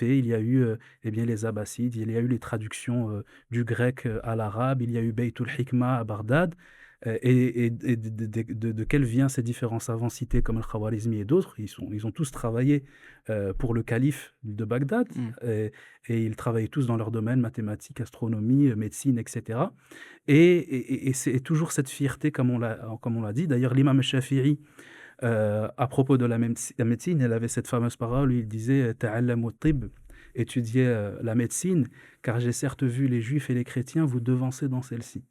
il y a eu, eh bien, les Abbassides, il y a eu les traductions, du grec, à l'arabe, il y a eu Beit al-Hikma à Bagdad, et de quels vient ces différents savants cités comme Al-Khawarizmi et d'autres? Ils ont tous travaillé, pour le calife de Bagdad, Mmh. et ils travaillaient tous dans leur domaine, mathématiques, astronomie, médecine, et cetera, et c'est toujours cette fierté comme on l'a dit. D'ailleurs, l'imam Shafi'i, à propos de la médecine, elle avait cette fameuse parole où il disait: «Ta'allamu at-tibb», étudiez, la médecine, car j'ai certes vu les juifs et les chrétiens vous devancer dans celle-ci.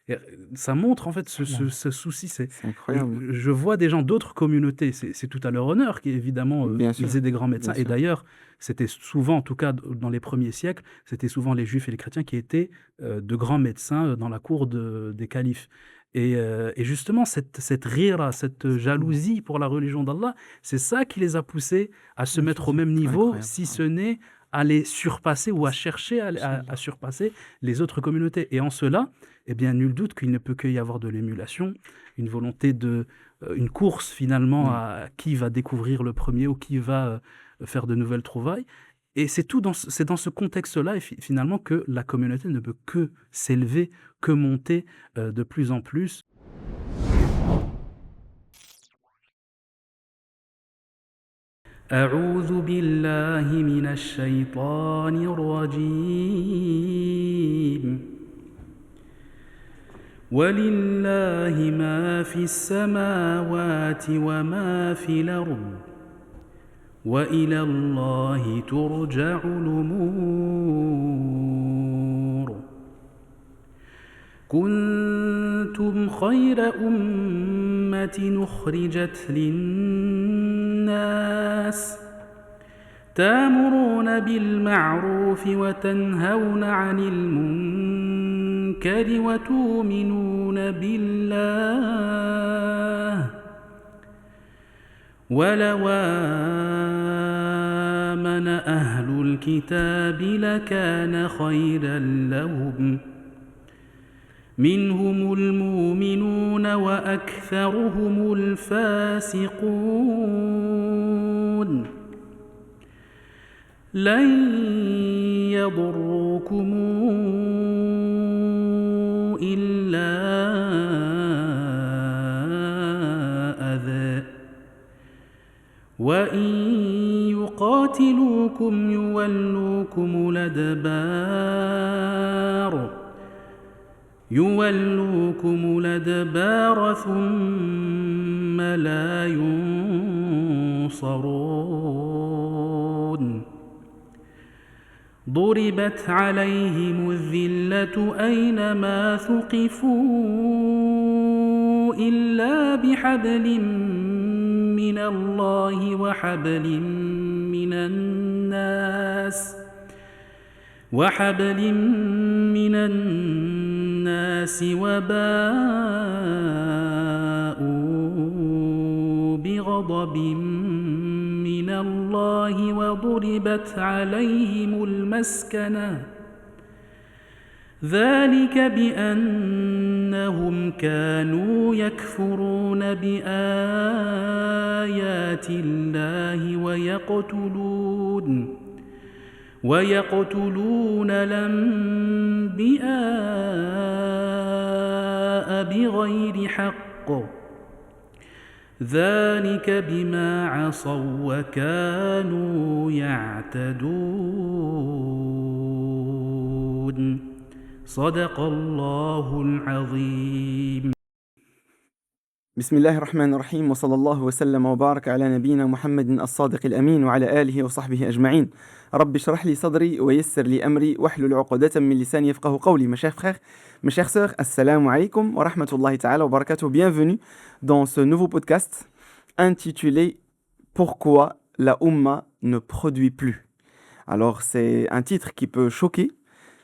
Et ça montre en fait ce Voilà, ce ce souci, c'est je incroyable. je vois des gens d'autres communautés, c'est tout à leur honneur qu'évidemment, Bien ils sûr, aient des grands médecins, bien et sûr. d'ailleurs, c'était souvent, en tout cas dans les premiers siècles, c'était souvent les juifs et les chrétiens qui étaient, de grands médecins, dans la cour des califes, et justement cette rira, cette Mmh. jalousie pour la religion d'Allah, c'est ça qui les a poussés à se Bien sûr, mettre au c'est même niveau, incroyable, si ouais. ce n'est à les surpasser ou à chercher à Subhanallah. surpasser les autres communautés, et en cela, eh bien, nul doute qu'il ne peut que y avoir de l'émulation, une volonté une course finalement Mmh. à qui va découvrir le premier ou qui va, faire de nouvelles trouvailles, et c'est dans ce contexte-là, et finalement, que la communauté ne peut que s'élever, que monter, de plus en plus. أعوذ بالله من الشيطان الرجيم. ولله ما في السماوات وما في الأرض وإلى الله ترجع الأمور. كنتم خير أمة أخرجت للناس تامرون بالمعروف وتنهون عن المنكر وتؤمنون بالله ولو آمن أهل الكتاب لكان خيرا لهم منهم المؤمنون وأكثرهم الفاسقون. لن يضروكم إلا أذى وإن يقاتلوكم يولوكم الأدبار ثم لا ينصرون. ضربت عليهم الذلة أينما ثقفوا إلا بحبل من الله وحبل من الناس وباءوا بغضب من الله وضربت عليهم المسكنة ذلك بأنهم كانوا يكفرون بآيات الله ويقتلون الأنبياء بغير حق ذلك بما عصوا وكانوا يعتدون. صدق الله العظيم. بسم الله الرحمن الرحيم وصلى الله وسلم وبارك على نبينا محمد الصادق الأمين وعلى آله وصحبه أجمعين. رب اشرح لي صدري ويسر لي أمري واحلل عقدة من لساني يفقه قولي. Mes chers frères, mes chères sœurs, assalamu alaikum wa rahmatullahi ta'ala wa barakatuh. Bienvenue dans ce nouveau podcast intitulé Pourquoi la Ummah ne produit plus. Alors c'est un titre qui peut choquer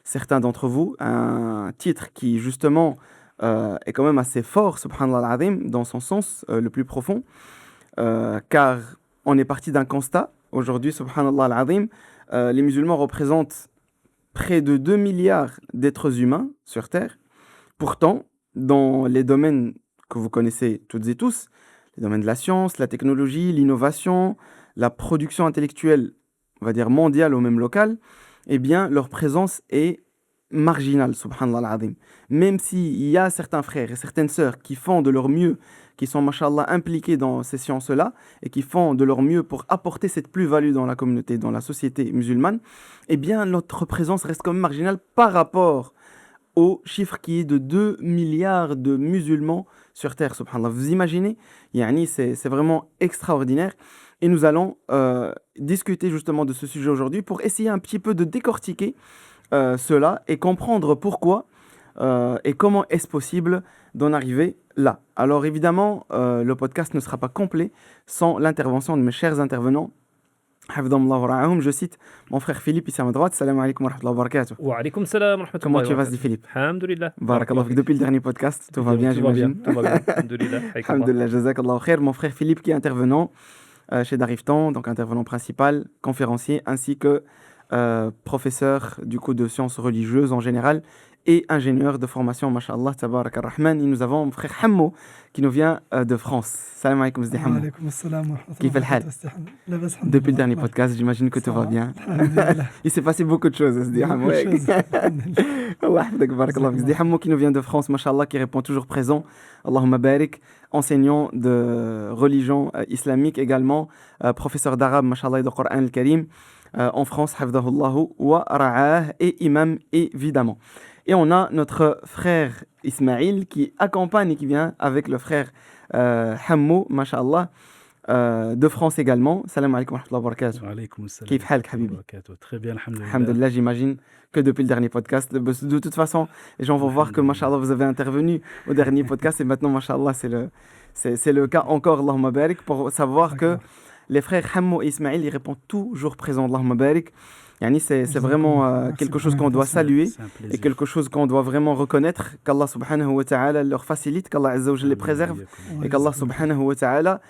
certains d'entre vous, un titre qui justement est quand même assez fort, subhanallah al-azim, dans son sens le plus profond, car on est parti d'un constat. Aujourd'hui, subhanallah al-azim, les musulmans représentent près de 2 milliards d'êtres humains sur Terre. Pourtant, dans les domaines que vous connaissez toutes et tous, les domaines de la science, la technologie, l'innovation, la production intellectuelle on va dire, mondiale ou même locale, eh bien, leur présence est marginale, subhanallah al-azim. Même s'il y a certains frères et certaines sœurs qui font de leur mieux, qui sont, mashallah, impliqués dans ces sciences-là, et qui font de leur mieux pour apporter cette plus-value dans la communauté, dans la société musulmane, eh bien, notre présence reste quand même marginale par rapport au chiffre qui est de 2 milliards de musulmans sur Terre, subhanallah. Vous imaginez? Yani, c'est vraiment extraordinaire. Et nous allons discuter justement de ce sujet aujourd'hui pour essayer un petit peu de décortiquer cela et comprendre pourquoi et comment est-ce possible d'en arriver là. Alors évidemment, le podcast ne sera pas complet sans l'intervention de mes chers intervenants. Je cite mon frère Philippe ici à ma droite. Salam alaikum wa rahmatullahi wa barakatuh. Wa alaikum salam wa rahmatullahi Comment wa tu vas, barakatuh. Philippe? Alhamdulillah. Barakallah fik. Depuis le dernier podcast, tout va bien, Tout va bien, j'imagine. tout va bien. Alhamdulillah. Alhamdulillah, jazakallah khair. Mon frère Philippe qui est intervenant chez Dariftan, donc intervenant principal, conférencier, ainsi que professeur du coup de sciences religieuses en général et ingénieur de formation, mashallah, tabarak ar-Rahman. Et nous avons mon frère Hammo qui nous vient de France. Salam alaikum, Sdi Hammo. Kif al-hal? Depuis le dernier podcast, j'imagine que tout va bien. Il s'est passé beaucoup de choses, Sdi Hammo. Allah hafdak, barakallah. Sdi Hammo qui nous vient de France, mashallah, qui répond toujours présent. Allahumma barik. Enseignant de religion islamique également, professeur d'arabe, mashallah, et de Coran al-Karim en France, hafdahullahu wa ra'ah, et imam évidemment. Et on a notre frère Ismaïl qui accompagne et qui vient avec le frère Hammo, mashallah, de France également. Salam alaikum wa rahmatullahi wa barakatuh. Wa alaykoum salam. Kif halk, habibi? Très bien, alhamdulillah. Alhamdulillah, j'imagine que depuis le dernier podcast. De toute façon, les gens vont voir que, mashallah, vous avez intervenu au dernier podcast et maintenant, mashallah, c'est le cas encore, Allahumma barik, pour savoir que les frères Hammo et Ismaïl, ils répondent toujours présents, Allahumma barik. Yani c'est vraiment quelque chose qu'on doit saluer et quelque chose qu'on doit vraiment reconnaître, qu'Allah subhanahu wa ta'ala leur facilite, qu'Allah azza wa jalla les préserve et qu'Allah subhanahu wa ta'ala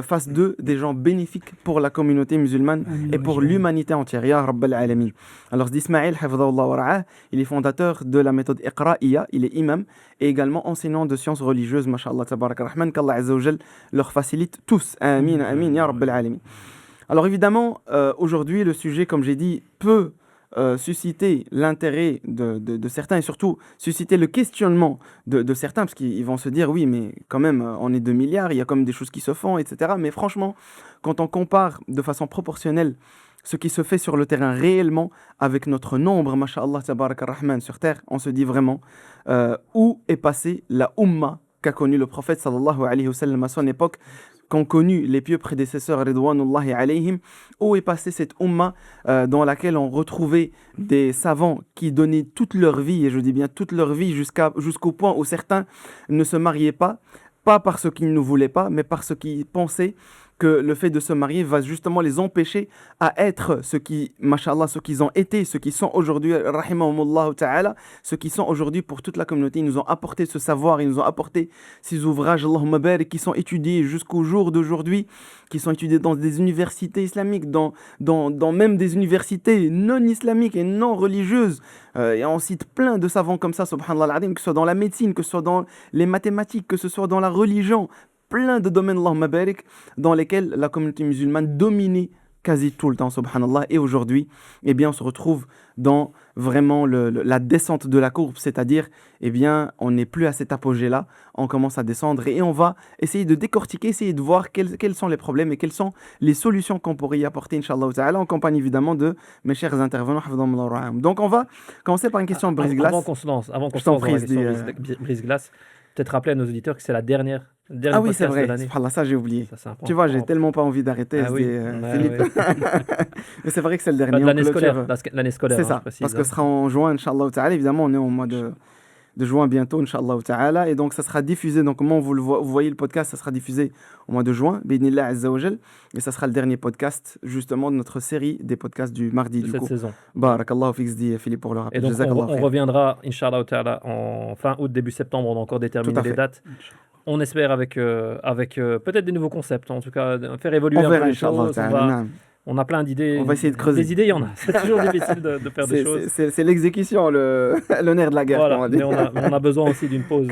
fasse d'eux des gens bénéfiques pour la communauté musulmane et pour l'humanité entière. Ya Rabbal Alamin. Alors d'Ismaïl, hafidhahullah wa ra'ah, il est fondateur de la méthode Iqra'iyya, il est imam et également enseignant de sciences religieuses, mashallah tabarak ar-Rahman, qu'Allah azza wa jalla leur facilite tous. Amin, amin, ya Rabbal Alamin. Alors évidemment, aujourd'hui, le sujet, comme j'ai dit, peut susciter l'intérêt de certains et surtout susciter le questionnement de certains, parce qu'ils vont se dire, oui, mais quand même, on est 2 milliards, il y a quand même des choses qui se font, etc. Mais franchement, quand on compare de façon proportionnelle ce qui se fait sur le terrain réellement avec notre nombre, masha'Allah, tabarak ar-Rahman, sur terre, on se dit vraiment où est passée la Ummah qu'a connue le prophète sallallahu alayhi wa sallam à son époque, qu'ont connu les pieux prédécesseurs ridwanullahi alayhim, où est passée cette umma dans laquelle on retrouvait des savants qui donnaient toute leur vie, et je dis bien toute leur vie, jusqu'au point où certains ne se mariaient pas parce qu'ils ne voulaient pas, mais parce qu'ils pensaient que le fait de se marier va justement les empêcher à être ce qui, mashallah, ce qu'ils ont été, ce qui sont aujourd'hui, rahimahumullah ta'ala, ce qui sont aujourd'hui pour toute la communauté. Ils nous ont apporté ce savoir, ils nous ont apporté ces ouvrages, Allahumma barik, qui sont étudiés jusqu'au jour d'aujourd'hui, qui sont étudiés dans des universités islamiques, dans même des universités non islamiques et non religieuses. Et on cite plein de savants comme ça, subhanallah al-azim, que ce soit dans la médecine, que ce soit dans les mathématiques, que ce soit dans la religion, plein de domaines, Allahumma barik, dans lesquels la communauté musulmane dominait quasi tout le temps, subhanallah. Et aujourd'hui, eh bien, on se retrouve dans vraiment la descente de la courbe, c'est-à-dire, eh bien, on n'est plus à cet apogée-là, on commence à descendre et on va essayer de décortiquer, essayer de voir quels sont les problèmes et quelles sont les solutions qu'on pourrait y apporter, Inch'Allah ta'ala, en compagnie évidemment de mes chers intervenants. Donc, on va commencer par une question brise-glace. Avant qu'on se lance dans la question brise-glace, peut-être rappeler à nos auditeurs que c'est la dernière ah oui, c'est vrai, de l'année. Ça j'ai oublié. Tu vois, j'ai tellement pas envie d'arrêter, Philippe. Mais c'est vrai que c'est le dernier. L'année scolaire. C'est ça, parce que ce sera en juin, Inch'Allah ta'ala. Évidemment, on est au mois de juin bientôt, Inch'Allah ta'ala. Et donc, ça sera diffusé. Donc, comment vous voyez le podcast, ça sera diffusé au mois de juin, Bidnillah Azza wa Jal. Et ça sera le dernier podcast, justement, de notre série des podcasts du mardi, de cette saison. Barakallahu fik, dit Philippe, pour le rappel. Et donc, on reviendra, Inch'Allah ta'ala, en fin août, début septembre. On a encore déterminé les dates. On espère avec peut-être des nouveaux concepts, en tout cas, faire évoluer un peu les choses. On a plein d'idées. On va essayer de creuser. Des idées, il y en a. C'est toujours difficile de faire des choses. C'est l'exécution, le nerf de la guerre. Voilà, mais on a besoin aussi d'une pause,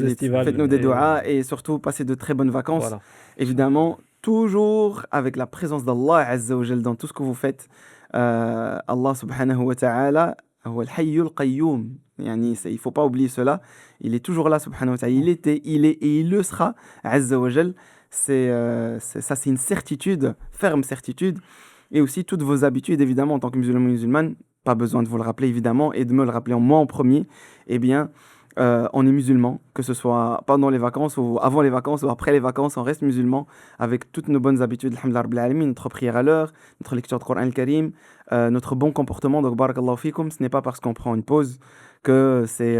estivale. Faites-nous des doigts et surtout passez de très bonnes vacances. Voilà. Évidemment, toujours avec la présence d'Allah Azza wa Jal dans tout ce que vous faites. Allah subhanahu wa ta'ala, هو الحي القيوم. يعني il ne faut pas oublier cela. Il est toujours là, subhanahu wa ta'ala. Il était, il est et il le sera, azza wa jal. Ça, c'est une certitude, ferme certitude. Et aussi toutes vos habitudes, évidemment, en tant que musulman et musulmane, pas besoin de vous le rappeler, évidemment, et de me le rappeler moi en premier. Eh bien, on est musulman, que ce soit pendant les vacances ou avant les vacances ou après les vacances, on reste musulman avec toutes nos bonnes habitudes, alhamdulillah rabbil alamin, notre prière à l'heure, notre lecture de Coran al-Karim, notre bon comportement. Donc, barakallahu fikum, ce n'est pas parce qu'on prend une pause que c'est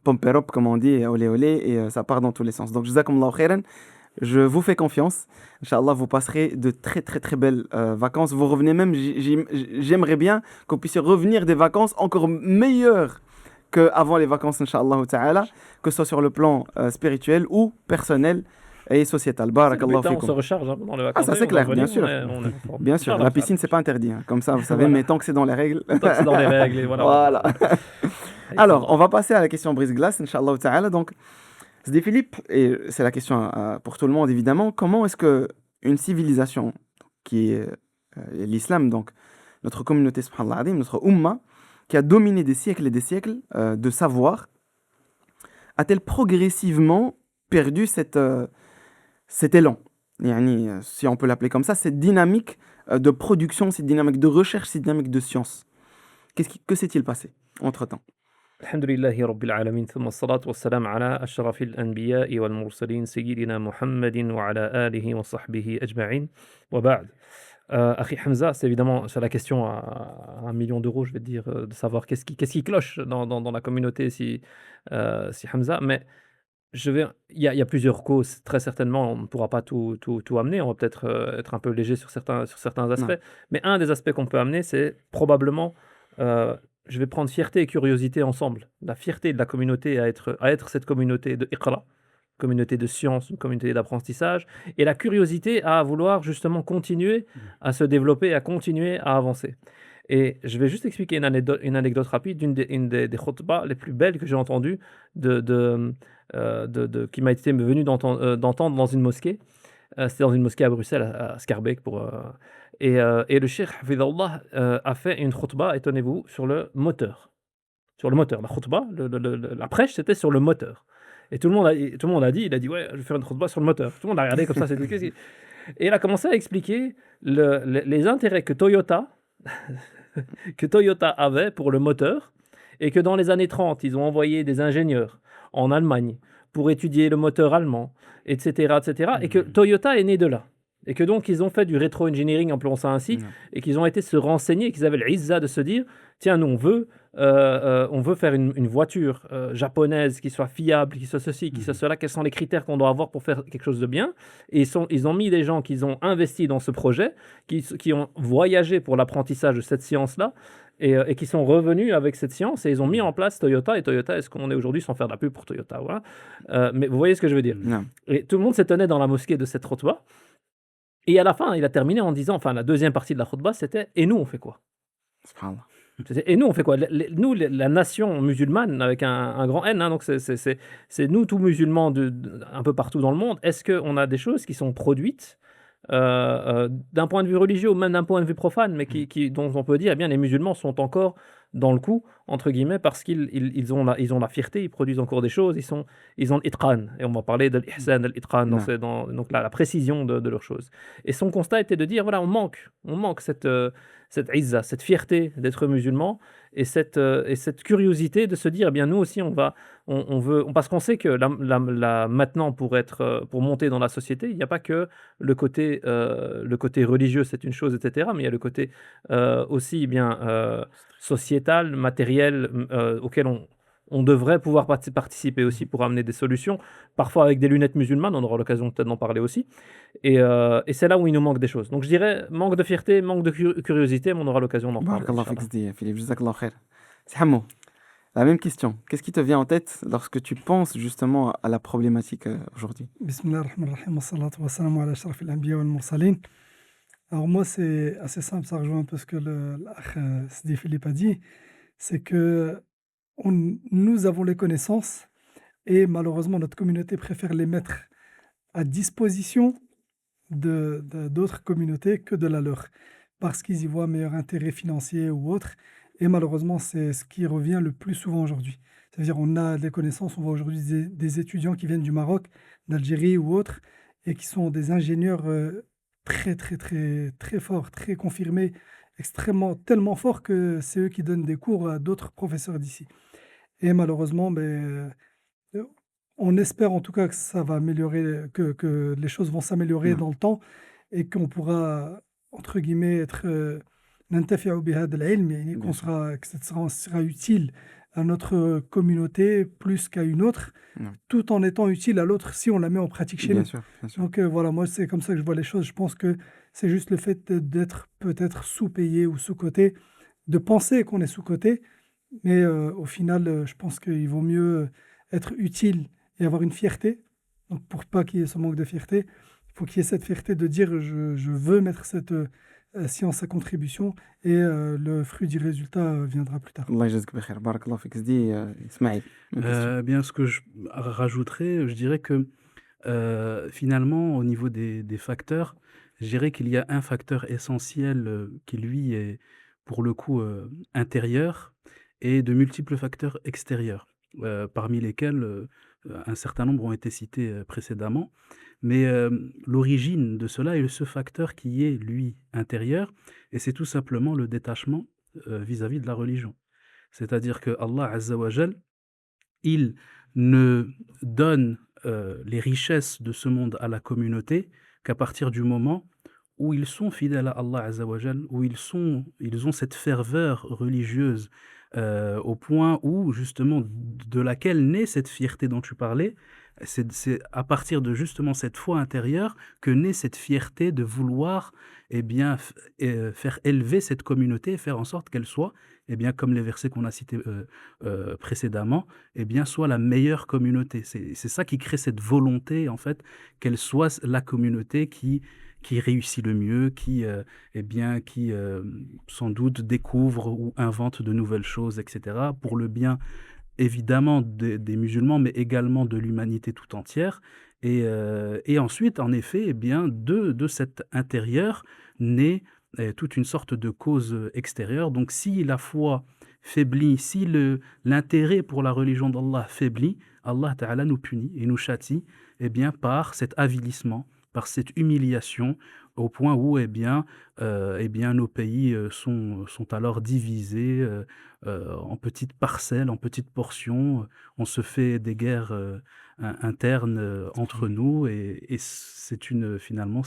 pomperop, comme on dit, et olé olé, et ça part dans tous les sens. Donc, jazakumullahu khairan. Je vous fais confiance. Inch'Allah, vous passerez de très très très belles vacances. Vous revenez même, j'aimerais bien qu'on puisse revenir des vacances encore meilleures qu'avant les vacances, Inch'Allah ta'ala, que ce soit sur le plan spirituel ou personnel et sociétal. Barakallahu fikum. On se recharge pendant les vacances. Ah, ça c'est clair, bien sûr. Bien sûr, la piscine, c'est pas interdit. Hein. Comme ça, vous savez, mais tant que c'est dans les règles. Tant que c'est dans les règles, voilà. Voilà. Alors, on va passer à la question brise-glace, Inch'Allah ta'ala. Donc, Sidi Philippe, et c'est la question pour tout le monde évidemment, comment est-ce qu'une civilisation qui est l'islam, donc notre communauté, subhanallah adim, notre umma, qui a dominé des siècles et des siècles de savoir, a-t-elle progressivement perdu cet élan, yani, si on peut l'appeler comme ça, cette dynamique de production, cette dynamique de recherche, cette dynamique de science? Que s'est-il passé entre-temps? الحمد لله رب العالمين ثم الصلاة والسلام على أشرف الأنبياء والمرسلين سيدنا محمد وعلى آله وصحبه أجمعين وبعد. Akhi Hamza, c'est évidemment sur la question à 1 million d'euros, je vais te dire, de savoir qu'est-ce qui cloche dans la communauté si Hamza, mais il y a plusieurs causes, très certainement, on ne pourra pas tout amener, on va peut-être être un peu léger sur certains aspects, Non. mais un des aspects qu'on peut amener, c'est probablement, je vais prendre fierté et curiosité ensemble, la fierté de la communauté à être cette communauté de Iqra, communauté de science, une communauté d'apprentissage, et la curiosité à vouloir justement continuer à se développer, à continuer à avancer. Et je vais juste expliquer une anecdote rapide, une des khutbahs les plus belles que j'ai entendues, qui m'a été venue d'entendre dans une mosquée. C'était dans une mosquée à Bruxelles, à Schaerbeek. Et le cheikh Hafidhallah a fait une khutbah, étonnez-vous, sur le moteur. Sur le moteur. La khutbah, la prêche, c'était sur le moteur. Et tout le monde a dit, ouais, je vais faire une khutbah sur le moteur. Tout le monde a regardé comme ça. Et il a commencé à expliquer les intérêts que Toyota avait pour le moteur, et que dans les années 30, ils ont envoyé des ingénieurs en Allemagne pour étudier le moteur allemand, etc., et que Toyota est né de là. Et que donc, ils ont fait du rétro-engineering, appelons ça ainsi, et qu'ils ont été se renseigner, qu'ils avaient l'izza de se dire, tiens, nous, on veut faire une voiture japonaise qui soit fiable, qui soit ceci, qui soit cela, quels sont les critères qu'on doit avoir pour faire quelque chose de bien. Et ils ont mis des gens qui ont investi dans ce projet, qui ont voyagé pour l'apprentissage de cette science-là, et qui sont revenus avec cette science, et ils ont mis en place Toyota. Et Toyota est ce qu'on est aujourd'hui, sans faire de la pub pour Toyota. Voilà. Mais vous voyez ce que je veux dire. Non. Et tout le monde s'étonnait dans la mosquée de cette khutbah. Et à la fin, il a terminé en disant, enfin la deuxième partie de la khutbah, c'était « Et nous, on fait quoi ?» Subhanallah. Et nous, on fait quoi? Nous, la nation musulmane, avec un grand N, hein, donc c'est nous, tous musulmans un peu partout dans le monde, est-ce qu'on a des choses qui sont produites d'un point de vue religieux ou même d'un point de vue profane, mais dont on peut dire, eh bien, les musulmans sont encore dans le coup, entre guillemets, parce qu'ils ont la fierté, ils produisent encore des choses, ils ont l'itqan, et on va parler de l'ihsan, de l'itqan, donc la précision de leurs choses. Et son constat était de dire, voilà, on manque cette izza, cette fierté d'être musulman, et cette curiosité de se dire, eh bien, nous aussi, on veut, parce qu'on sait que maintenant, pour monter dans la société, il n'y a pas que le côté religieux, c'est une chose, etc., mais il y a le côté aussi bien sociétal, matériel, auquel on devrait pouvoir participer aussi pour amener des solutions, parfois avec des lunettes musulmanes, on aura l'occasion peut-être d'en parler aussi, et c'est là où il nous manque des choses. Donc je dirais manque de fierté, manque de curiosité, mais on aura l'occasion d'en parler. Barakallah fik Sidi Philippe, jazakallah khair. C'est Hammo. La même question. Qu'est-ce qui te vient en tête lorsque tu penses justement à la problématique aujourd'hui? Bismillah ar-Rahman ar-Rahim, wa salatu wa salam ala ashraf al-anbiya wal mursalin. Alors moi, c'est assez simple, ça rejoint un peu ce que l'akh Sidi Philippe a dit, c'est que nous avons les connaissances et malheureusement notre communauté préfère les mettre à disposition d'autres communautés que de la leur. parce qu'ils y voient un meilleur intérêt financier ou autre. Et malheureusement, c'est ce qui revient le plus souvent aujourd'hui. C'est-à-dire on a des connaissances, on voit aujourd'hui des étudiants qui viennent du Maroc, d'Algérie ou autre, et qui sont des ingénieurs très, très, très, très forts, très confirmés, extrêmement, tellement forts que c'est eux qui donnent des cours à d'autres professeurs d'ici. Et malheureusement, on espère en tout cas que ça va améliorer, que les choses vont s'améliorer نعم dans le temps et qu'on pourra, entre guillemets, être ننتفع بهذا العلم، يعني bien sûr que ça sera utile à notre communauté plus qu'à une autre, نعم tout en étant utile à l'autre si on la met en pratique chez bien nous. sûr bien sûr Donc voilà, moi c'est comme ça que je vois les choses. Je pense que c'est juste le fait d'être peut-être sous-payé ou sous-coté, de penser qu'on est sous-coté, mais au final, je pense qu'il vaut mieux être utile et avoir une fierté. Donc pour pas qu'il y ait ce manque de fierté, il faut qu'il y ait cette fierté de dire je veux mettre cette science à contribution et le fruit du résultat viendra plus tard. الله يجازيك بخير بارك الله فيك زدي إسماعيل une question Bien, ce que je rajouterais, je dirais que finalement, au niveau des facteurs, je dirais qu'il y a un facteur essentiel qui, lui, est pour le coup intérieur et de multiples facteurs extérieurs, parmi lesquels un certain nombre ont été cités précédemment. Mais l'origine de cela est ce facteur qui est, lui, intérieur, et c'est tout simplement le détachement vis-à-vis de la religion. C'est-à-dire que Allah Azza wa Jal, il ne donne les richesses de ce monde à la communauté qu'à partir du moment où ils sont fidèles à Allah Azza wa Jal, où ils ont cette ferveur religieuse, au point où justement de laquelle naît cette fierté dont tu parlais. C'est à partir de justement cette foi intérieure que naît cette fierté de vouloir, eh bien, faire élever cette communauté et faire en sorte qu'elle soit, eh bien, comme les versets qu'on a cités précédemment, eh bien, soit la meilleure communauté. C'est ça qui crée cette volonté, en fait, qu'elle soit la communauté qui réussit le mieux, eh bien, qui sans doute découvre ou invente de nouvelles choses, etc., pour le bien évidemment des musulmans, mais également de l'humanité tout entière. Et ensuite, en effet, eh bien, de cet intérieur naît toute une sorte de cause extérieure. Donc, si la foi faiblit, si l'intérêt pour la religion d'Allah faiblit, Allah Ta'ala nous punit et nous châtie, eh bien, par cet avilissement, par cette humiliation, au point où eh bien, nos pays sont alors divisés en petites parcelles, en petites portions. On se fait des guerres internes entre nous et finalement,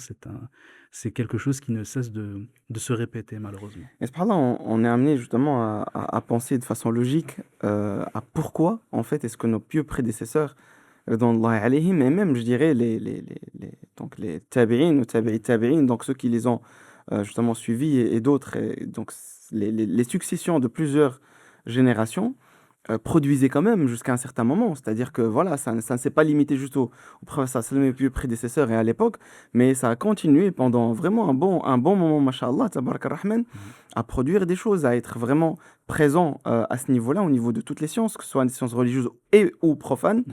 c'est quelque chose qui ne cesse de se répéter malheureusement. et subhanallah on est amené justement à penser de façon logique à pourquoi en fait est-ce que nos pieux prédécesseurs Ridwanullahi alayhim, et même je dirais donc les tabi'in ou tabi'in, donc ceux qui les ont justement suivis et d'autres, et donc les successions de plusieurs générations produisaient quand même jusqu'à un certain moment. C'est-à-dire que voilà, ça ne s'est pas limité juste au prophète sallam et puis aux prédécesseurs et à l'époque, mais ça a continué pendant vraiment un bon moment, masha'Allah, tabarak ar-Rahman, à produire des choses, à être vraiment présent à ce niveau-là, au niveau de toutes les sciences, que ce soit des sciences religieuses et ou profanes.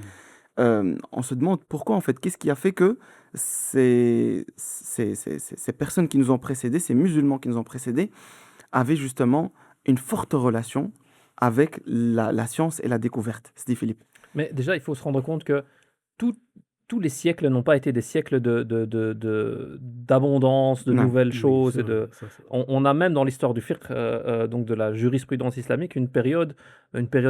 On se demande pourquoi, en fait, qu'est-ce qui a fait que ces personnes qui nous ont précédés, ces musulmans qui nous ont précédés, avaient justement une forte relation avec la science et la découverte. C'était Philippe. Mais déjà, il faut se rendre compte que tout, tous les siècles n'ont pas été des siècles d'abondance, de Non. nouvelles Oui, choses. c'est Et vrai, ça, c'est vrai. on a même dans l'histoire du fiqh, donc de la jurisprudence islamique, une période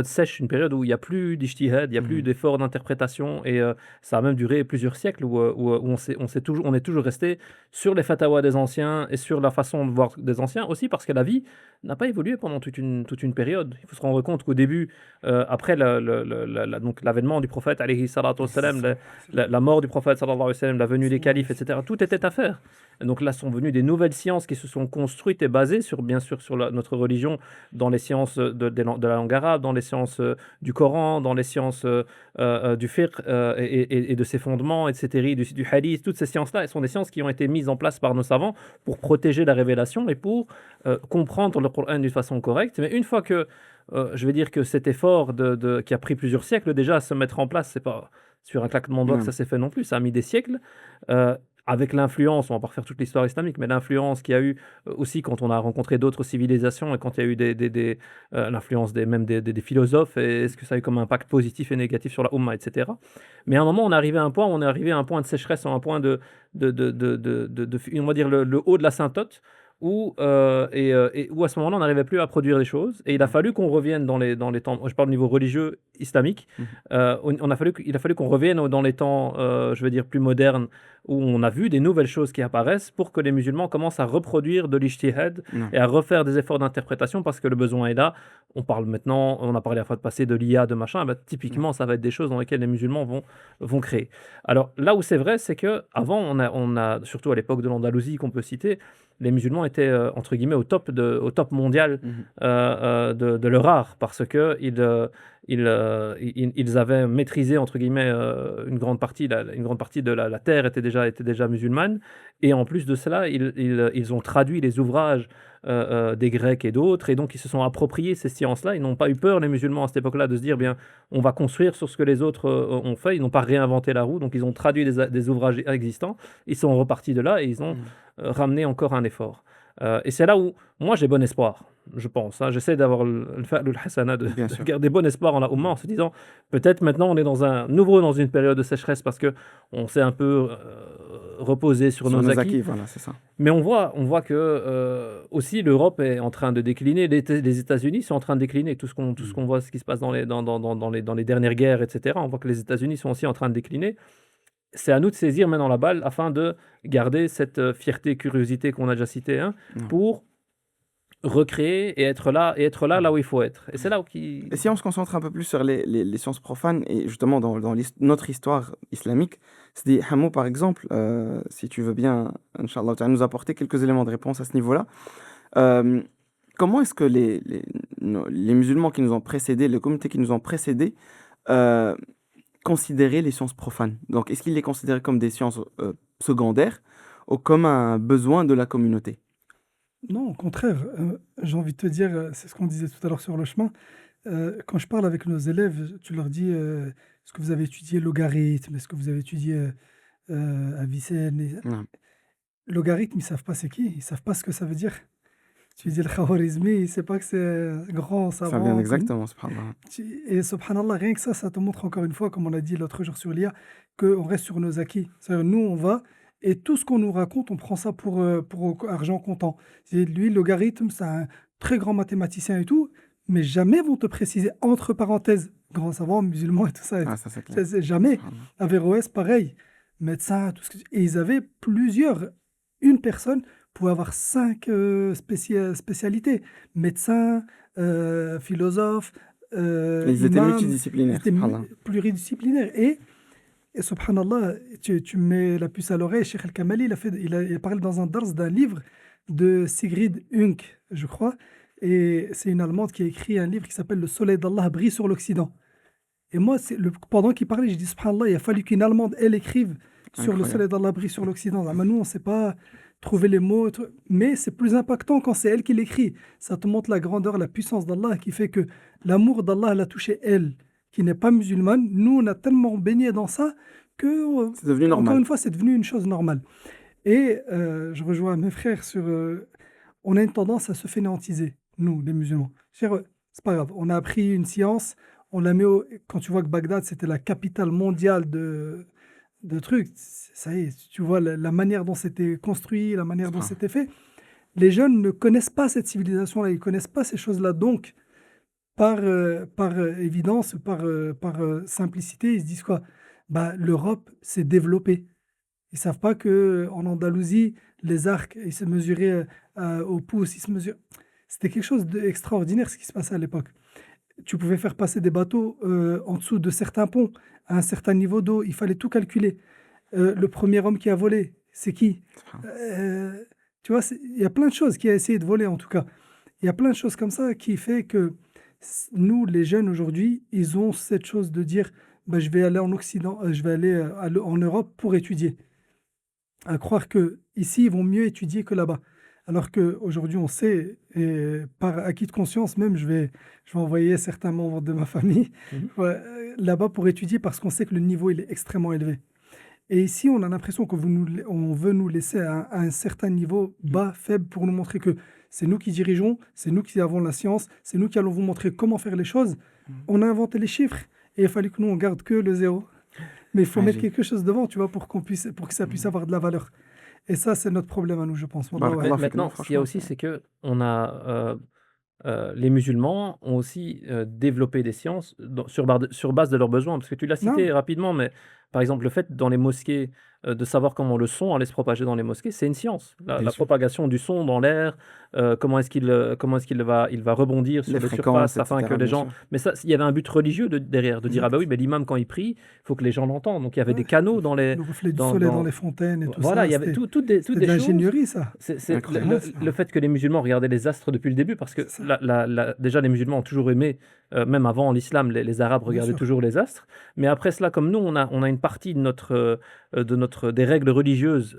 sèche, une période où il n'y a plus d'ijtihad, il n'y a plus d'efforts d'interprétation. Et ça a même duré plusieurs siècles où on est toujours resté sur les fatwas des anciens et sur la façon de voir des anciens, aussi parce que la vie n'a pas évolué pendant toute une période. Il faut se rendre compte qu'au début, après donc l'avènement du prophète, alayhi salatu wassalam, la mort du prophète, sallallahu alayhi wa sallam, la venue des califes, etc., tout était à faire. Et donc là sont venues des nouvelles sciences qui se sont construites et basées bien sûr sur notre religion, dans les sciences de la langue arabe, dans les sciences du Coran, dans les sciences du fiqh et de ses fondements, etc., du hadith. Toutes ces sciences-là, elles sont des sciences qui ont été mises en place par nos savants pour protéger la révélation et pour comprendre le Coran d'une façon correcte. Mais une fois que, je vais dire que cet effort qui a pris plusieurs siècles déjà à se mettre en place, c'est pas sur un claquement de doigts que ça s'est fait non plus, ça a mis des siècles. avec l'influence, on va pas refaire toute l'histoire islamique, mais l'influence qu'il y a eu aussi quand on a rencontré d'autres civilisations et quand il y a eu l'influence des philosophes, et est-ce que ça a eu comme impact positif et négatif sur la Ummah, etc. Mais à un moment, on est arrivé à un point, de sécheresse, à un point on va dire le haut de la symptote, où à ce moment-là, on n'arrivait plus à produire des choses. Et il a fallu qu'on revienne dans les temps, je parle au niveau religieux islamique, il a fallu qu'on revienne dans les temps, je veux dire, plus modernes, où on a vu des nouvelles choses qui apparaissent pour que les musulmans commencent à reproduire de l'ijtihad et à refaire des efforts d'interprétation parce que le besoin est là. On parle maintenant, on a parlé la fois de passé de l'IA, de machin, typiquement, ça va être des choses dans lesquelles les musulmans vont créer. Alors là où c'est vrai, c'est qu'avant, on a, surtout à l'époque de l'Andalousie qu'on peut citer, les musulmans étaient, entre guillemets, au top mondial de leur art, parce qu'ils avaient maîtrisé, entre guillemets, une grande partie de la terre était déjà musulmane, et en plus de cela, ils ont traduit les ouvrages des Grecs et d'autres, et donc ils se sont appropriés ces sciences-là. Ils n'ont pas eu peur, les musulmans, à cette époque-là, de se dire, bien, on va construire sur ce que les autres ont fait. Ils n'ont pas réinventé la roue, donc ils ont traduit des ouvrages existants. Ils sont repartis de là et ils ont ramené encore un effort. Et c'est là où, moi, j'ai bon espoir, je pense. J'essaie d'avoir le hasana, de garder bon espoir en la Oumma, en se disant, peut-être maintenant, on est dans une période de sécheresse parce qu'on s'est un peu reposé sur nos acquis. Voilà, c'est ça. Mais on voit que aussi l'Europe est en train de décliner, les États-Unis sont en train de décliner, tout ce qu'on voit, ce qui se passe dans les dernières guerres, etc. On voit que les États-Unis sont aussi en train de décliner. C'est à nous de saisir maintenant la balle afin de garder cette fierté, curiosité qu'on a déjà citée, pour recréer et être là où il faut être. Et c'est là où Et si on se concentre un peu plus sur les sciences profanes et justement dans notre histoire islamique, c'est Hamou par exemple, si tu veux bien, Inch'Allah, tu vas nous apporter quelques éléments de réponse à ce niveau-là. Comment est-ce que les musulmans qui nous ont précédés, les communautés qui nous ont précédés, considérer les sciences profanes? Donc, est-ce qu'ils les considéraient comme des sciences secondaires ou comme un besoin de la communauté? Non, au contraire, j'ai envie de te dire, c'est ce qu'on disait tout à l'heure sur le chemin. Quand je parle avec nos élèves, tu leur dis est-ce que vous avez étudié logarithme? Est-ce que vous avez étudié Avicenne? Logarithme, ils ne savent pas c'est qui, ils ne savent pas ce que ça veut dire. Tu dis le Khawarizmi, il ne sait pas que c'est un grand savant. Ça vient exactement, subhanallah. Et subhanallah, rien que ça te montre encore une fois, comme on l'a dit l'autre jour sur l'IA, qu'on reste sur nos acquis. C'est-à-dire, nous, on va, et tout ce qu'on nous raconte, on prend ça pour argent comptant. Lui, le logarithme, c'est un très grand mathématicien et tout, mais jamais vont te préciser, entre parenthèses, grand savant, musulman et tout ça. Ah, ça c'est clair. C'est jamais. Averroès, pareil, médecin, tout ce que... Et ils avaient une personne pouvait avoir 5 spécialités. Médecin, philosophe, Ils étaient imam, multidisciplinaires. ils étaient pluridisciplinaires. Et subhanallah, tu me mets la puce à l'oreille, Cheikh El-Kamali, il a parlé dans un dars d'un livre de Sigrid Unk, je crois. Et c'est une Allemande qui a écrit un livre qui s'appelle « Le soleil d'Allah brille sur l'Occident ». Et moi, pendant qu'il parlait, j'ai dit subhanallah, il a fallu qu'une Allemande, elle, écrive sur le soleil d'Allah brille sur l'Occident. Nous, on ne sait pas trouver les mots, mais c'est plus impactant quand c'est elle qui l'écrit. Ça te montre la grandeur, la puissance d'Allah qui fait que l'amour d'Allah l'a touché elle, qui n'est pas musulmane. Nous, on a tellement baigné dans ça que, c'est devenu normal. Encore une fois, c'est devenu une chose normale. Et je rejoins mes frères sur... on a une tendance à se fainéantiser, nous, les musulmans. C'est pas grave, on a appris une science, on la met quand tu vois que Bagdad, c'était la capitale mondiale de trucs, ça y est, tu vois la manière dont c'était construit, la manière dont c'était fait. Les jeunes ne connaissent pas cette civilisation-là, ils ne connaissent pas ces choses-là. Donc, par évidence, par simplicité, ils se disent quoi? L'Europe s'est développée. Ils ne savent pas qu'en Andalousie, les arcs, ils se mesuraient au pouce. C'était quelque chose d'extraordinaire ce qui se passait à l'époque. Tu pouvais faire passer des bateaux en dessous de certains ponts, à un certain niveau d'eau, il fallait tout calculer. Le premier homme qui a volé, c'est qui? Tu vois, il y a plein de choses qui a essayé de voler en tout cas. Il y a plein de choses comme ça qui fait que nous, les jeunes aujourd'hui, ils ont cette chose de dire je vais aller en Occident, je vais aller en Europe pour étudier. À croire qu'ici, ils vont mieux étudier que là-bas. Alors qu'aujourd'hui, on sait, et par acquis de conscience même, je vais envoyer certains membres de ma famille là-bas pour étudier parce qu'on sait que le niveau il est extrêmement élevé. Et ici, on a l'impression on veut nous laisser à un certain niveau bas, faible, pour nous montrer que c'est nous qui dirigeons, c'est nous qui avons la science, c'est nous qui allons vous montrer comment faire les choses. On a inventé les chiffres et il fallait que nous, on garde que le zéro. Mais il faut mettre quelque chose devant, tu vois, pour que ça puisse avoir de la valeur. Et ça, c'est notre problème à nous, je pense. Maintenant, ce qu'il y a aussi, c'est qu'on a... les musulmans ont aussi développé des sciences sur base de leurs besoins. Parce que tu l'as cité rapidement, mais par exemple, le fait dans les mosquées de savoir comment le son allait se propager dans les mosquées, c'est une science. La propagation du son dans l'air, comment est-ce qu'il va rebondir sur les surfaces afin que les gens... Mais ça, il y avait un but religieux derrière, de dire, ah bah oui, mais l'imam, quand il prie, il faut que les gens l'entendent. Donc il y avait des canaux dans les... Le reflet du soleil dans les fontaines et tout ça. Voilà, il y avait toutes des choses. L'ingénierie, ça. C'est le fait que les musulmans regardaient les astres depuis le début, parce que déjà les musulmans ont toujours aimé, même avant l'islam, les Arabes regardaient toujours les astres. Mais après cela, comme nous, on a une partie des règles religieuses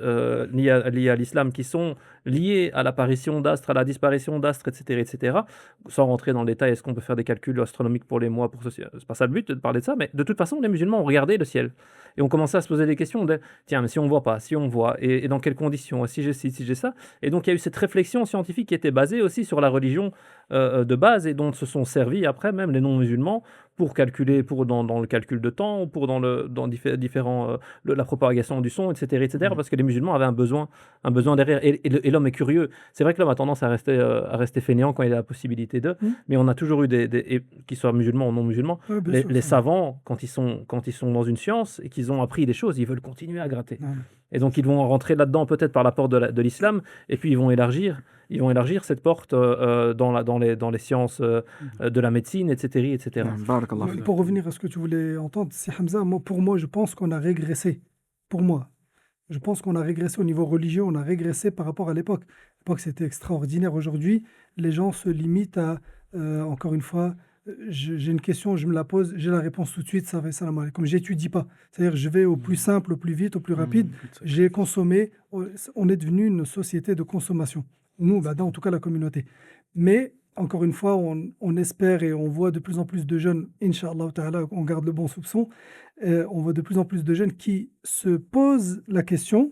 liées à l'islam qui sont liées à l'apparition d'astres, à la disparition d'astres, etc. Sans rentrer dans le détail, est-ce qu'on peut faire des calculs astronomiques pour les mois, c'est pas ça le but de parler de ça, mais de toute façon, les musulmans ont regardé le ciel. Et on commençait à se poser des questions de, tiens, mais si on voit pas, si on voit, et dans quelles conditions, si j'ai ci, si j'ai ça. Et donc il y a eu cette réflexion scientifique qui était basée aussi sur la religion de base, et dont se sont servis après même les non-musulmans pour calculer, dans le calcul de temps, ou la propagation du son, etc. Parce que les musulmans avaient un besoin derrière. Et l'homme est curieux. C'est vrai que l'homme a tendance à rester fainéant quand il a la possibilité de, mais on a toujours eu qu'ils soient musulmans ou non musulmans, les savants, quand ils sont dans une science et qu'ils ont appris des choses, ils veulent continuer à gratter. Et donc ils vont rentrer là-dedans peut-être par la porte de l'islam, et puis ils vont élargir cette porte dans les sciences de la médecine, etc. Pour revenir à ce que tu voulais entendre, c'est Hamza, pour moi, je pense qu'on a régressé. Pour moi, je pense qu'on a régressé au niveau religieux, on a régressé par rapport à l'époque. L'époque, c'était extraordinaire. Aujourd'hui, les gens se limitent à, encore une fois, j'ai une question, je me la pose, j'ai la réponse tout de suite, ça va, salam alaikum. J'étudie pas. C'est-à-dire, je vais au plus simple, au plus vite, au plus rapide. J'ai consommé. On est devenu une société de consommation. Nous, en tout cas, la communauté. Mais, encore une fois, on espère et on voit de plus en plus de jeunes, Inch'Allah ta'ala, on garde le bon soupçon, on voit de plus en plus de jeunes qui se posent la question.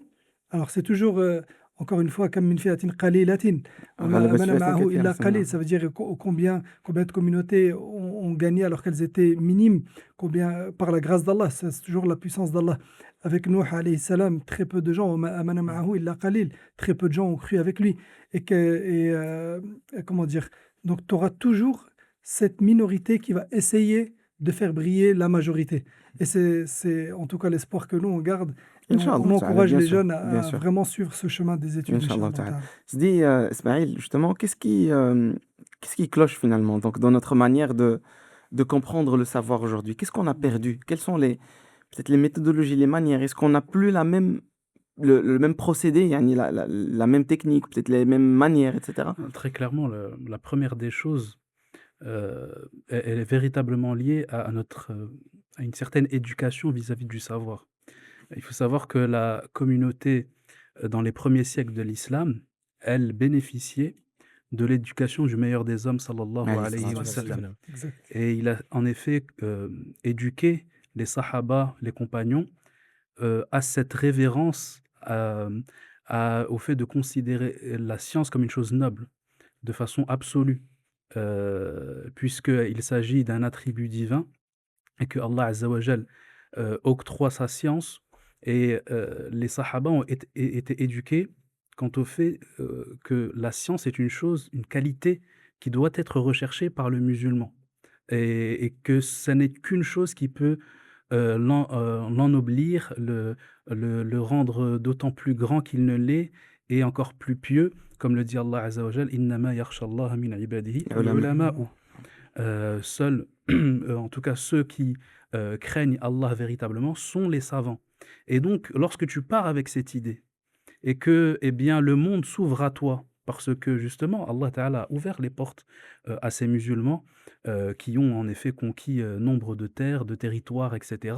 Alors, c'est toujours... encore une fois, comme min fi'atin qalilatin, ça veut dire combien de communautés ont gagné alors qu'elles étaient minimes, combien par la grâce d'Allah, c'est toujours la puissance d'Allah. Avec Nuh alayhi salam, très peu de gens, très peu de gens ont cru avec lui. Comment dire, donc tu auras toujours cette minorité qui va essayer de faire briller la majorité. Et c'est en tout cas l'espoir que nous on garde. On encourage les jeunes à vraiment suivre ce chemin des études. Je dis, Ismaël, justement, qu'est-ce qui cloche finalement donc, dans notre manière de comprendre le savoir aujourd'hui? Qu'est-ce qu'on a perdu? Quelles sont peut-être les méthodologies, les manières? Est-ce qu'on n'a plus le même procédé, la même technique, peut-être les mêmes manières, etc. Très clairement, la première des choses, elle est véritablement liée à une certaine éducation vis-à-vis du savoir. Il faut savoir que la communauté, dans les premiers siècles de l'islam, elle bénéficiait de l'éducation du meilleur des hommes, sallallahu alayhi wa sallam. Et il a en effet éduqué les sahaba, les compagnons, à cette révérence, au fait de considérer la science comme une chose noble, de façon absolue, puisqu'il s'agit d'un attribut divin et que Allah Azza wa Jal octroie sa science. Et les sahaba ont été éduqués quant au fait que la science est une qualité qui doit être recherchée par le musulman. Et que ce n'est qu'une chose qui peut l'ennoblir, le rendre d'autant plus grand qu'il ne l'est, et encore plus pieux, comme le dit Allah Azza wa Jal, Innama yakhshallaha min ibadihi al-ulama'u. Seuls, en tout cas ceux qui craignent Allah véritablement, sont les savants. Et donc, lorsque tu pars avec cette idée et que le monde s'ouvre à toi, parce que justement, Allah Ta'ala a ouvert les portes à ces musulmans qui ont en effet conquis nombre de terres, de territoires, etc.,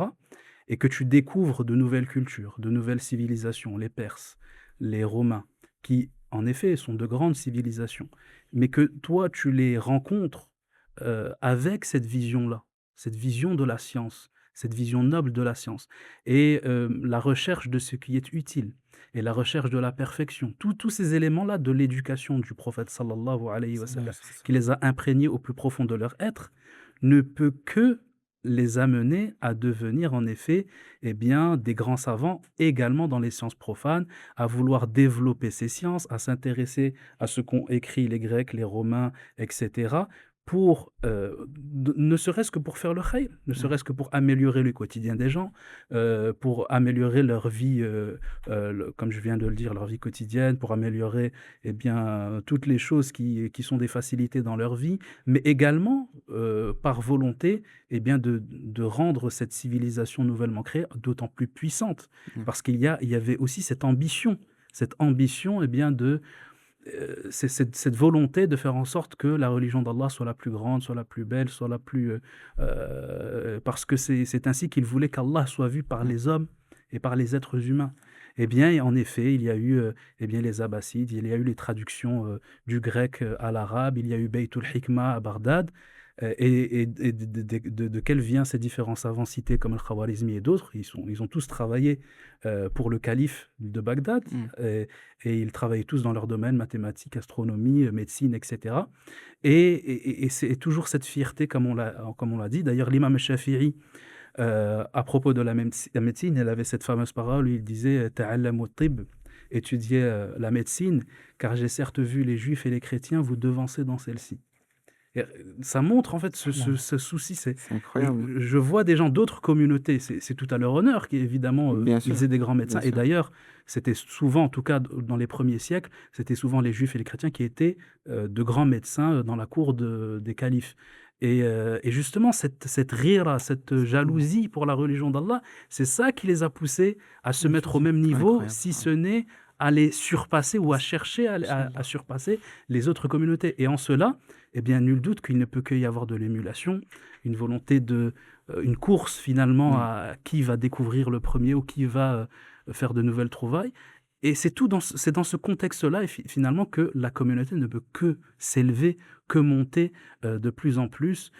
et que tu découvres de nouvelles cultures, de nouvelles civilisations, les Perses, les Romains, qui en effet sont de grandes civilisations, mais que toi, tu les rencontres avec cette vision-là, cette vision de la science, cette vision noble de la science et la recherche de ce qui est utile et la recherche de la perfection. Tous ces éléments-là de l'éducation du prophète sallallahu alayhi wa sallam, qui les a imprégnés au plus profond de leur être, ne peut que les amener à devenir en effet eh bien, des grands savants également dans les sciences profanes, à vouloir développer ces sciences, à s'intéresser à ce qu'ont écrit les Grecs, les Romains, etc., pour, ne serait-ce que pour faire le khayr, ne serait-ce que pour améliorer le quotidien des gens, pour améliorer leur vie, comme je viens de le dire, leur vie quotidienne, pour améliorer eh bien, toutes les choses qui sont des facilités dans leur vie, mais également par volonté eh bien, de rendre cette civilisation nouvellement créée d'autant plus puissante. Parce il y avait aussi cette ambition eh bien, c'est cette volonté de faire en sorte que la religion d'Allah soit la plus grande, soit la plus belle, soit la plus... parce que c'est ainsi qu'il voulait qu'Allah soit vu par les hommes et par les êtres humains. Eh bien, en effet, il y a eu eh bien, les Abbassides, il y a eu les traductions du grec à l'arabe, il y a eu Baytul Hikmah à Bagdad, et de quels vient ces différents savants cités comme Al-Khawarizmi et d'autres. Ils ont tous travaillé pour le calife de Bagdad, et ils travaillaient tous dans leur domaine, mathématiques, astronomie, médecine, etc. Et c'est toujours cette fierté, comme on l'a dit. D'ailleurs, l'imam Shafi'i, à propos de la médecine, il avait cette fameuse parole où il disait « Ta'allamu tib », étudiez la médecine, car j'ai certes vu les juifs et les chrétiens vous devancer dans celle-ci. Et ça montre en fait ce souci. C'est incroyable. Je vois des gens d'autres communautés, c'est tout à leur honneur qu'évidemment ils aient des grands médecins. Et d'ailleurs, c'était souvent, en tout cas dans les premiers siècles, c'était souvent les juifs et les chrétiens qui étaient de grands médecins dans la cour des califes. Et justement, cette rira, cette jalousie pour la religion d'Allah, c'est ça qui les a poussés à se mettre au même niveau, si ce n'est à les surpasser ou à chercher à surpasser les autres communautés. Et en cela, eh bien, nul doute qu'il ne peut que y avoir de l'émulation, une volonté une course finalement à qui va découvrir le premier ou qui va faire de nouvelles trouvailles. Et c'est dans ce contexte-là, finalement, que la communauté ne peut que s'élever, que monter de plus en plus.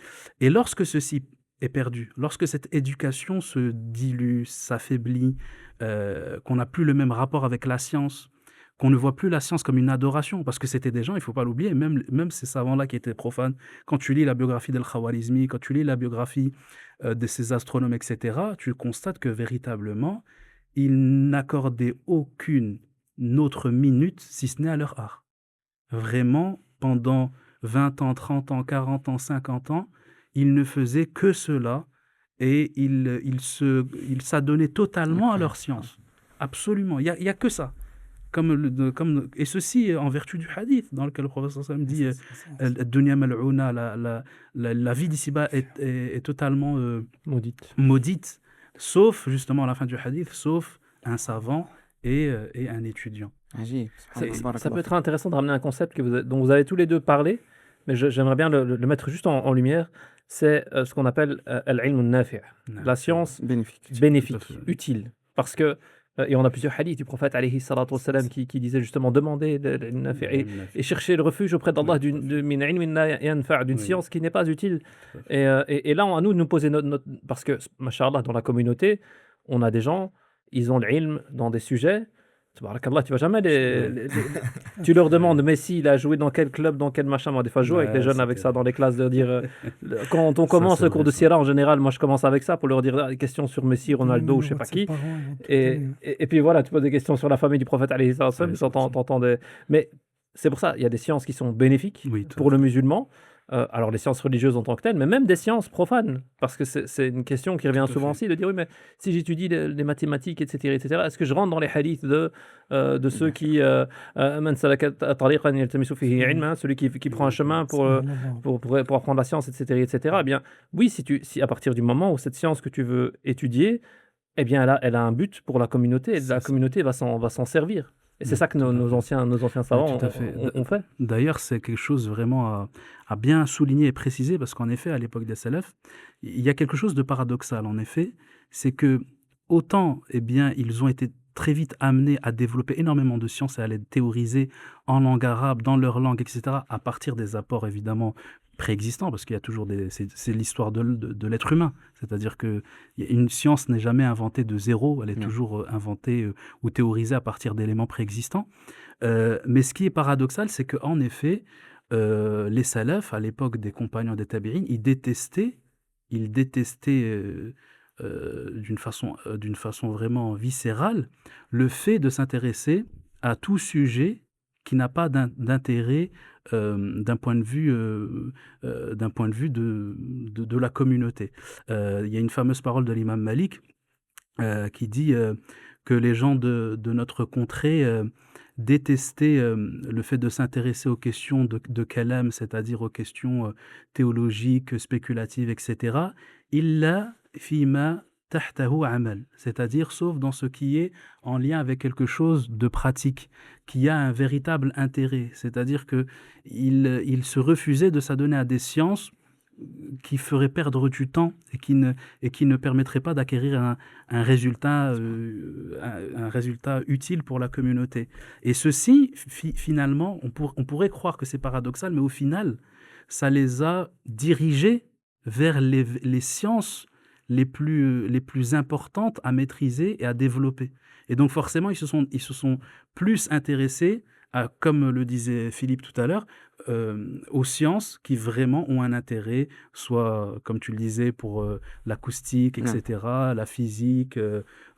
Et lorsque ceci est perdu, lorsque cette éducation se dilue, s'affaiblit, qu'on n'a plus le même rapport avec la science, qu'on ne voit plus la science comme une adoration, parce que c'était des gens, il ne faut pas l'oublier, même ces savants-là qui étaient profanes, quand tu lis la biographie d'Al-Khawarizmi, quand tu lis la biographie de ces astronomes, etc., tu constates que véritablement, ils n'accordaient aucune autre minute, si ce n'est à leur art. Vraiment, pendant 20 ans, 30 ans, 40 ans, 50 ans, ils ne faisaient que cela, et ils s'adonnaient totalement à leur science. Absolument, il n'y a que ça. Et ceci en vertu du hadith dans lequel le prophète sallam dit Dunya mal'ouna, la vie d'ici-bas est totalement maudite, sauf justement à la fin du hadith, sauf un savant et un étudiant. Ça peut être intéressant de ramener un concept dont vous avez tous les deux parlé, mais j'aimerais bien le mettre juste en lumière. C'est ce qu'on appelle al-ilm al-nafi', la science bénéfique, utile. Parce que et on a plusieurs hadiths du prophète alayhi salatu wassalam qui disaient justement demander et chercher le refuge auprès d'Allah d'une science qui n'est pas utile. Et là, à nous de nous poser parce que, mashallah, dans la communauté, on a des gens, ils ont l'ilm dans des sujets. Tabarakallah, tu vas jamais tu leur demandes Messi, il a joué dans quel club, dans quel machin. Moi, des fois, je joue avec des jeunes avec ça dans les classes, de dire quand on commence le cours de Sira, en général, moi, je commence avec ça pour leur dire des questions sur Messi, Ronaldo, ou je sais pas qui. Et puis voilà, tu poses des questions sur la famille du prophète alayhi salam, t'entends des... Mais c'est pour ça, il y a des sciences qui sont bénéfiques pour le musulman. Alors les sciences religieuses en tant que telles, mais même des sciences profanes, parce que c'est une question qui revient souvent aussi, de dire oui, mais si j'étudie les mathématiques, etc., est-ce que je rentre dans les hadiths de ceux qui celui qui prend un chemin pour apprendre la science, etc. Eh bien, oui, si à partir du moment où cette science que tu veux étudier, eh bien, elle a un but pour la communauté, et la communauté va s'en servir. Et c'est ça que nos anciens savants ont fait. D'ailleurs, c'est quelque chose vraiment à bien souligner et préciser, parce qu'en effet, à l'époque des Salaf, il y a quelque chose de paradoxal, en effet, c'est que autant, eh bien, ils ont été très vite amenés à développer énormément de sciences et à les théoriser en langue arabe, dans leur langue, etc., à partir des apports évidemment préexistants, parce qu'il y a toujours c'est l'histoire de l'être humain. C'est-à-dire qu'une science n'est jamais inventée de zéro, elle est toujours inventée ou théorisée à partir d'éléments préexistants. Mais ce qui est paradoxal, c'est qu'en effet, les salafs, à l'époque des compagnons des tabi'in, ils détestaient d'une façon vraiment viscérale le fait de s'intéresser à tout sujet qui n'a pas d'intérêt d'un point de vue de la communauté. Il y a une fameuse parole de l'imam Malik qui dit que les gens de notre contrée détestaient le fait de s'intéresser aux questions de kalam, c'est-à-dire aux questions théologiques, spéculatives, etc. Illa fima tahtahu amal, c'est-à-dire sauf dans ce qui est en lien avec quelque chose de pratique, qui a un véritable intérêt. C'est-à-dire qu'il se refusait de s'adonner à des sciences qui feraient perdre du temps et qui ne permettraient pas d'acquérir un résultat utile pour la communauté. Et ceci, finalement, on pourrait croire que c'est paradoxal, mais au final, ça les a dirigés vers les sciences les plus importantes à maîtriser et à développer. Et donc forcément, ils se sont plus intéressés comme le disait Philippe tout à l'heure, aux sciences qui vraiment ont un intérêt, soit, comme tu le disais, pour l'acoustique, etc., la physique,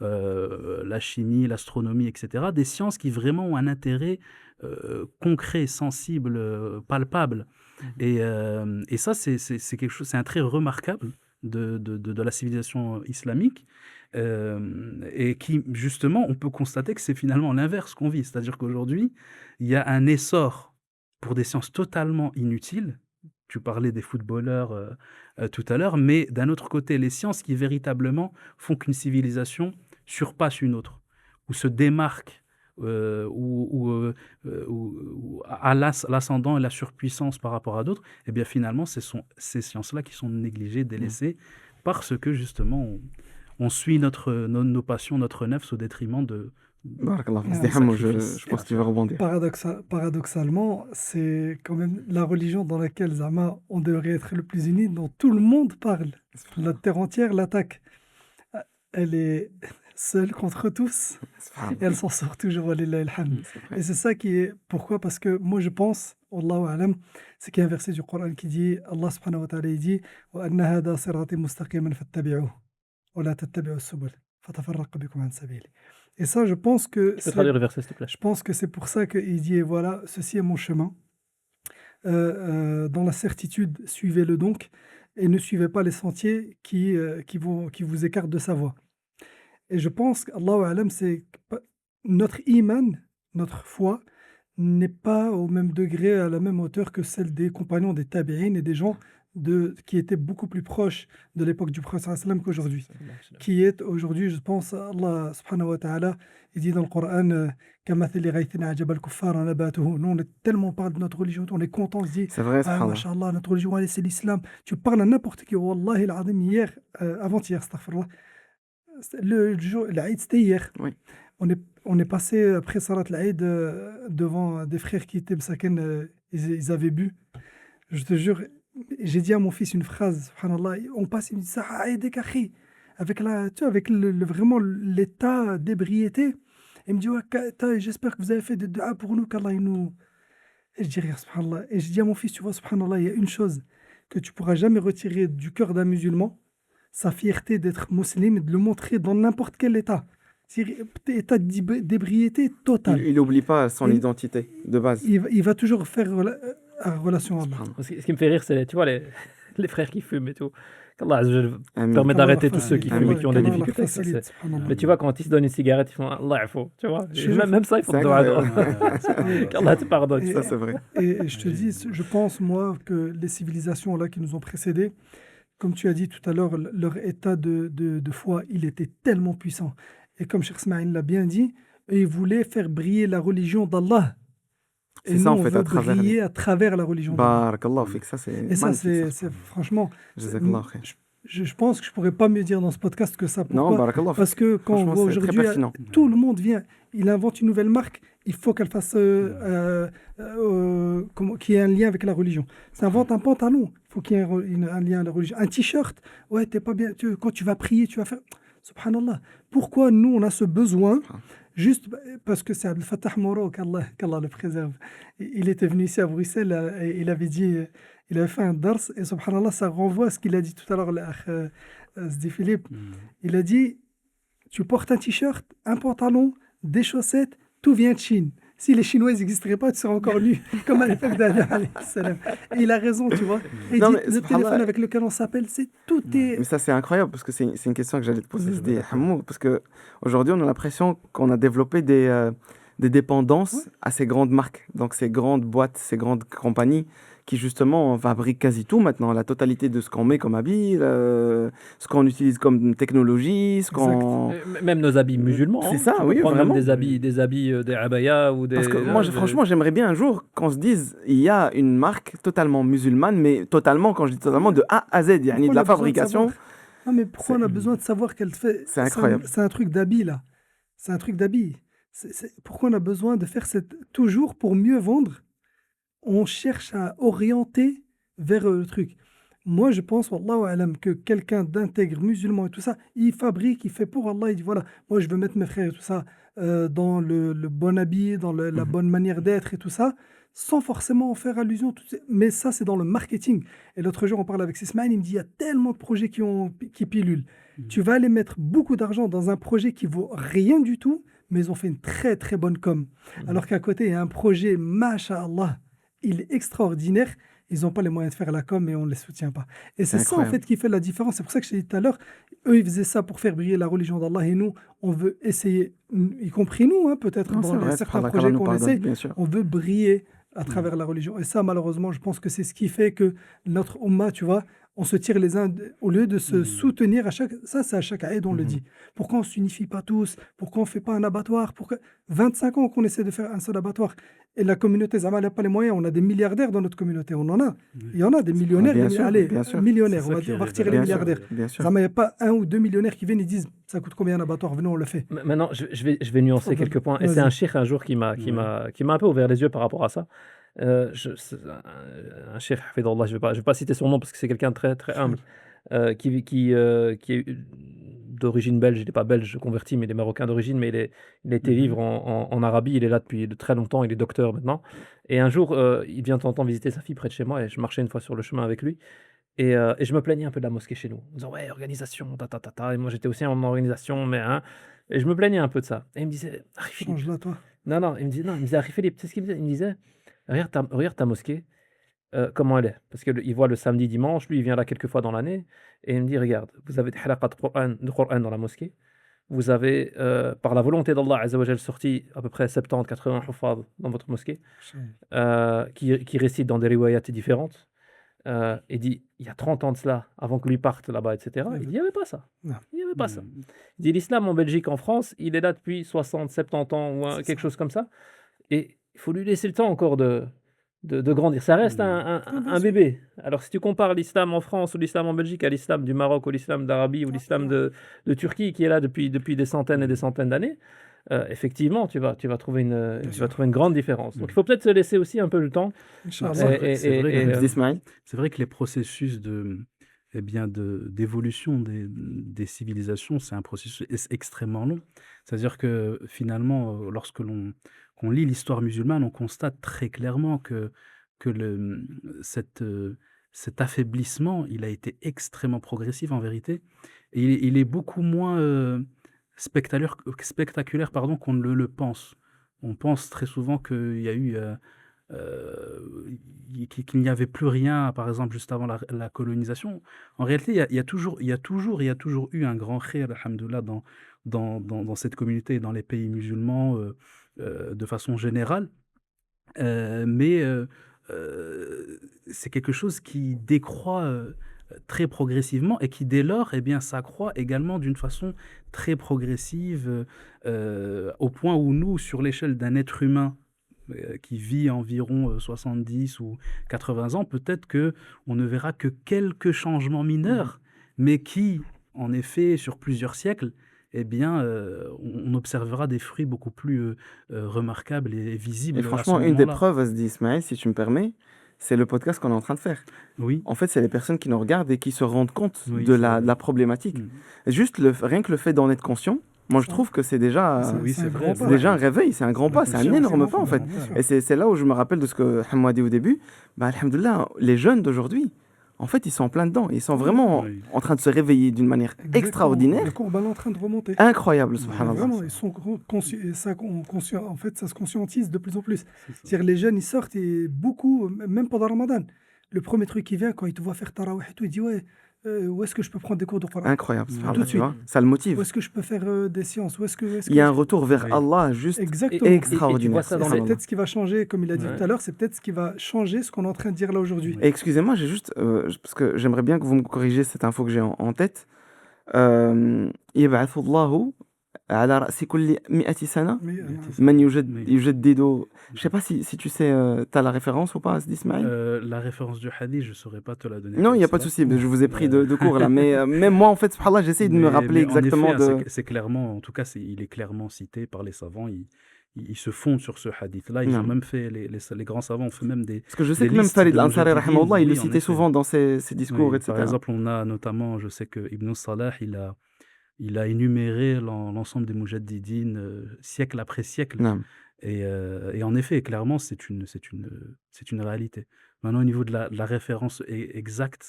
la chimie, l'astronomie, etc., des sciences qui vraiment ont un intérêt concret, sensible, palpable. Et ça, c'est quelque chose, c'est un trait remarquable de la civilisation islamique, et qui, justement, on peut constater que c'est finalement l'inverse qu'on vit. C'est-à-dire qu'aujourd'hui, il y a un essor pour des sciences totalement inutiles. Tu parlais des footballeurs tout à l'heure, mais d'un autre côté, les sciences qui véritablement font qu'une civilisation surpasse une autre, ou se démarque, ou a l'ascendant et la surpuissance par rapport à d'autres, et bien finalement, ce sont ces sciences-là qui sont négligées, délaissées, parce que justement, on suit nos passions, notre nefs au détriment de... Je pense que tu vas rebondir. Paradoxalement, c'est quand même la religion dans laquelle Zama, on devrait être le plus unis, dont tout le monde parle. La terre entière l'attaque. Elle est seule contre tous et elle s'en sort toujours, walillahi alhamd. Et c'est ça qui est... Pourquoi? Parce que moi je pense, Wallahu a'lam, c'est qu'il y a un verset du Coran qui dit, Allah subhanahu wa ta'ala, il dit wa anna hada sirati mustaqiman fattabi'uhu wa la tattabi'u as-subul fatafarraqa bikum an sabili. Et ça, je pense que... Tu peux traduire le verset, s'il te plaît. Je pense que c'est pour ça qu'il dit, et voilà, ceci est mon chemin. Dans la certitude, suivez-le donc, et ne suivez pas les sentiers qui vous écartent de sa voie. Et je pense qu'Allahu a'lam, c'est notre iman, notre foi, n'est pas au même degré, à la même hauteur que celle des compagnons des tabi'in et des gens qui étaient beaucoup plus proches de l'époque du prophète sallam qu'aujourd'hui. Qui est aujourd'hui, je pense, Allah subhanahu wa ta'ala, il dit dans le Coran, كَمَثَلِ غَيْثٍ أَعْجَبَ الْكُفَّارَ نَبَاتُهُ. Nous, on est tellement parle de notre religion, on est content, on se dit, c'est vrai, mashallah, notre religion, allez, c'est l'islam. Tu parles à n'importe qui, wallahi al-azim, hier, avant-hier, astaghfirullah, l'Aïd, c'était hier. Oui. On est passé après Salat l'Aïd devant des frères qui étaient msaken, ils avaient bu. Je te jure, j'ai dit à mon fils une phrase, subhanallah, on passe, il me dit ça, avec vraiment l'état d'ébriété. Il me dit, ouais, j'espère que vous avez fait des duas pour nous, qu'Allah nous... Et je dis rien, subhanallah. Et je dis à mon fils, tu vois, subhanallah, il y a une chose que tu pourras jamais retirer du cœur d'un musulman, sa fierté d'être musulman et de le montrer dans n'importe quel état. État d'ébriété total. Il n'oublie pas son identité de base. Il va toujours faire relation à Allah. Ce qui me fait rire, c'est, tu vois, les frères qui fument et tout. qu'Allah permet d'arrêter tous ceux qui fument et qui ont des difficultés. Mais tu vois, quand ils se donnent une cigarette, ils font Allah, tu vois. Même ça, il faut qu'Allah te pardonne. Ça, c'est vrai. Et je te dis, je pense, moi, que les civilisations là qui nous ont précédés, comme tu as dit tout à l'heure, leur état de foi, il était tellement puissant. Et comme Cheikh Ismaïl l'a bien dit, ils voulaient faire briller la religion d'Allah. Et nous, on veut briller à travers la religion d'Allah. Barakallah fik, ça c'est et ça, c'est franchement... je pense que je ne pourrais pas mieux dire dans ce podcast que ça. Non, Pourquoi? barakallah. Parce que quand on voit aujourd'hui, tout le monde vient, il invente une nouvelle marque, il faut qu'elle fasse qu'il y ait un lien avec la religion. Ça invente un pantalon, il faut qu'il y ait un lien avec la religion. Un t-shirt, ouais, t'es pas bien, quand tu vas prier, tu vas faire... Subhanallah. Pourquoi nous, on a ce besoin, juste parce que c'est Abdel Fattah Moreau, qu'Allah le préserve. Il était venu ici à Bruxelles et il avait dit... Il avait fait un dars et subhanallah, ça renvoie à ce qu'il a dit tout à l'heure, Sidi Philippe. Il a dit, tu portes un t-shirt, un pantalon, des chaussettes, tout vient de Chine. Si les Chinois n'existeraient pas, tu serais encore nu, comme à l'époque d'Adam alayhi salam. Et il a raison, tu vois. Et non, dit, le téléphone avec lequel on s'appelle, tout est... Mais ça, c'est incroyable, parce que c'est une question que j'allais te poser, Sidi Hamou, parce qu'aujourd'hui, on a l'impression qu'on a développé des dépendances à ces grandes marques, donc ces grandes boîtes, ces grandes compagnies, qui justement fabriquent quasi tout maintenant, la totalité de ce qu'on met comme habit, ce qu'on utilise comme technologie, ce qu'on... Même nos habits musulmans. C'est ça, oui, vraiment. Même des habits, des abayas ou des... Parce que moi, franchement, j'aimerais bien un jour qu'on se dise, il y a une marque totalement musulmane, mais totalement, quand je dis totalement, de A à Z, il y a de la fabrication. Non, mais pourquoi on a besoin de savoir qu'elle fait... C'est incroyable. C'est un truc d'habit, là. C'est un truc d'habit. Pourquoi on a besoin de faire toujours pour mieux vendre? On cherche à orienter vers le truc. Moi, je pense, wallahu alam, que quelqu'un d'intègre, musulman et tout ça, il fabrique, il fait pour Allah, il dit voilà, moi je veux mettre mes frères et tout ça dans le bon habit, dans la bonne manière d'être et tout ça, sans forcément en faire allusion. Mais ça, c'est dans le marketing. Et l'autre jour, on parle avec Sismaïl, il me dit il y a tellement de projets qui pilulent. Tu vas aller mettre beaucoup d'argent dans un projet qui vaut rien du tout, mais ils ont fait une très très bonne com. Alors qu'à côté, il y a un projet, masha'Allah, il est extraordinaire. Ils n'ont pas les moyens de faire la com et on ne les soutient pas. Et c'est ça, en fait, qui fait la différence. C'est pour ça que je t'ai dit tout à l'heure, eux, ils faisaient ça pour faire briller la religion d'Allah. Et nous, on veut essayer, y compris nous, hein, peut-être dans certains projets qu'on essaie, on veut briller à travers la religion. Et ça, malheureusement, je pense que c'est ce qui fait que notre Ummah, tu vois, on se tire les uns, au lieu de se soutenir à chaque... Ça, c'est à chaque aide, on le dit. Pourquoi on ne s'unifie pas tous? Pourquoi on ne fait pas un abattoir? 25 ans qu'on essaie de faire un seul abattoir. Et la communauté Zama n'a pas les moyens. On a des milliardaires dans notre communauté. On en a. Il y en a des millionnaires. Millionnaires. On va retirer les milliardaires. Zama, il n'y a pas 1 ou 2 millionnaires qui viennent et disent ça coûte combien un abattoir? Venez, on le fait. Maintenant, je vais nuancer quelques points. Et c'est un cheikh un jour qui m'a un peu ouvert les yeux par rapport à ça. Un cheikh, Hafidallah, je vais pas citer son nom parce que c'est quelqu'un de très, très humble, qui est d'origine belge. Il n'est pas belge converti, mais il est marocain d'origine, mais il a été vivre en Arabie. Il est là depuis très longtemps, il est docteur maintenant. Et un jour, il vient de temps en temps visiter sa fille près de chez moi, et je marchais une fois sur le chemin avec lui. Et je me plaignais un peu de la mosquée chez nous, en disant ouais, organisation, et moi j'étais aussi en organisation, mais hein, et je me plaignais un peu de ça. Et il me disait, change-la toi. Non, il me disait, Harry Philippe, tu sais ce qu'il me disait? Il me disait, regarde ta mosquée, comment elle est. Parce qu'il voit le samedi, dimanche, lui il vient là quelques fois dans l'année, et il me dit, regarde, vous avez des halaqat de Coran dans la mosquée, vous avez, par la volonté d'Allah Azza wa Jal, sorti à peu près 70-80 huffaz dans votre mosquée, qui récitent dans des riwayats différentes. Il dit, il y a 30 ans de cela, avant que lui parte là-bas, etc., il dit, il n'y avait pas ça. Il n'y avait pas ça. Il dit, l'islam en Belgique, en France, il est là depuis 60-70 ans, ou quelque chose comme ça. Et il faut lui laisser le temps encore de grandir. Ça reste un bébé. Alors, si tu compares l'islam en France ou l'islam en Belgique à l'islam du Maroc ou l'islam d'Arabie ou l'islam de Turquie, qui est là depuis des centaines et des centaines d'années, effectivement, tu vas trouver une grande différence. Donc, il faut peut-être se laisser aussi un peu le temps. C'est vrai que les processus d'évolution des civilisations, c'est un processus extrêmement long. C'est-à-dire que finalement, lorsque qu'on lit l'histoire musulmane, on constate très clairement que cet affaiblissement, il a été extrêmement progressif en vérité. Et il est beaucoup moins spectaculaire qu'on ne le pense. On pense très souvent qu'il y a eu qu'il n'y avait plus rien, par exemple, juste avant la colonisation. En réalité, il y a toujours eu un grand khayr, alhamdoulilah, dans cette communauté et dans les pays musulmans de façon générale. Mais c'est quelque chose qui décroît très progressivement et qui, dès lors, s'accroît également d'une façon très progressive au point où nous, sur l'échelle d'un être humain qui vit environ 70 ou 80 ans, peut-être qu'on ne verra que quelques changements mineurs, mais qui, en effet, sur plusieurs siècles, eh bien, on observera des fruits beaucoup plus remarquables et visibles Et à ce franchement, une des moment-là. preuves, se dit Ismaël, si tu me permets, c'est le podcast qu'on est en train de faire. Oui, En fait, c'est les personnes qui nous regardent et qui se rendent compte oui, de c'est la vrai. problématique. Mhm. Juste rien que le fait d'en être conscient, moi je Ça, trouve que c'est déjà, Oui, c'est c'est un vrai. grand c'est pas. déjà un réveil, c'est un grand La pas, c'est un conscience, énorme c'est pas en un fait. grand Bien pas. sûr. Et c'est là où je me rappelle de ce que Hamou a dit au début. Bah, alhamdoulilah, les jeunes d'aujourd'hui, en fait, ils sont en plein dedans. Ils sont Oui, vraiment Oui, en train de se réveiller d'une manière exactement. extraordinaire, La courbe elle est en train de remonter. incroyable, oui, subhanallah. c'est Vraiment, ça. ils sont conscients. Et ça, en fait, ça se conscientise de plus en plus. C'est ça. C'est-à-dire, les jeunes, ils sortent et beaucoup, même pendant Ramadan, le premier truc qui vient, quand il te voit faire tarawih et tout, il dit ouais, où est-ce que je peux prendre des cours de Coran? Incroyable, Oui, Tout subhanallah, de tu vois. suite. Ça le Où motive. est-ce que je peux faire des séances? Il y a un retour vers oui, Allah juste Exactement. Et tu vois extraordinaire, ça Et dans c'est les... subhanallah. peut-être ce qui va changer, comme il a dit Ouais. tout à l'heure, c'est peut-être ce qui va changer ce qu'on est en train de dire là aujourd'hui. Et excusez-moi, j'ai juste, parce que j'aimerais bien que vous me corrigiez cette info que j'ai en tête. يبعث الله على رأس كل 100 سنة Mais من Oui. يجدد. Je sais pas si tu sais, t'as la référence ou pas, Ismaël? La référence du hadith, je ne saurais pas te la donner Non, il comme n'y a pas de ça. souci, je vous ai pris Euh, de cours là. Mais même moi, en fait, subhanallah, j'essaie de me rappeler mais en effet, exactement hein, de. c'est clairement, en tout cas, il est clairement cité par les savants. Ils se fondent sur ce hadith-là. Ils ont Non. même fait, les grands savants ont fait même Parce que je sais des que même listes Farid de al-Ansari, mujaddidin. rahimahullah, il le Oui, en citait effet. souvent dans ses discours, Oui, etc. par exemple, on a notamment, je sais que Ibn Salah, il a énuméré l'ensemble des mujaddidines siècle après siècle. Non. Et en effet, clairement, c'est une réalité. Maintenant, au niveau de la référence exacte,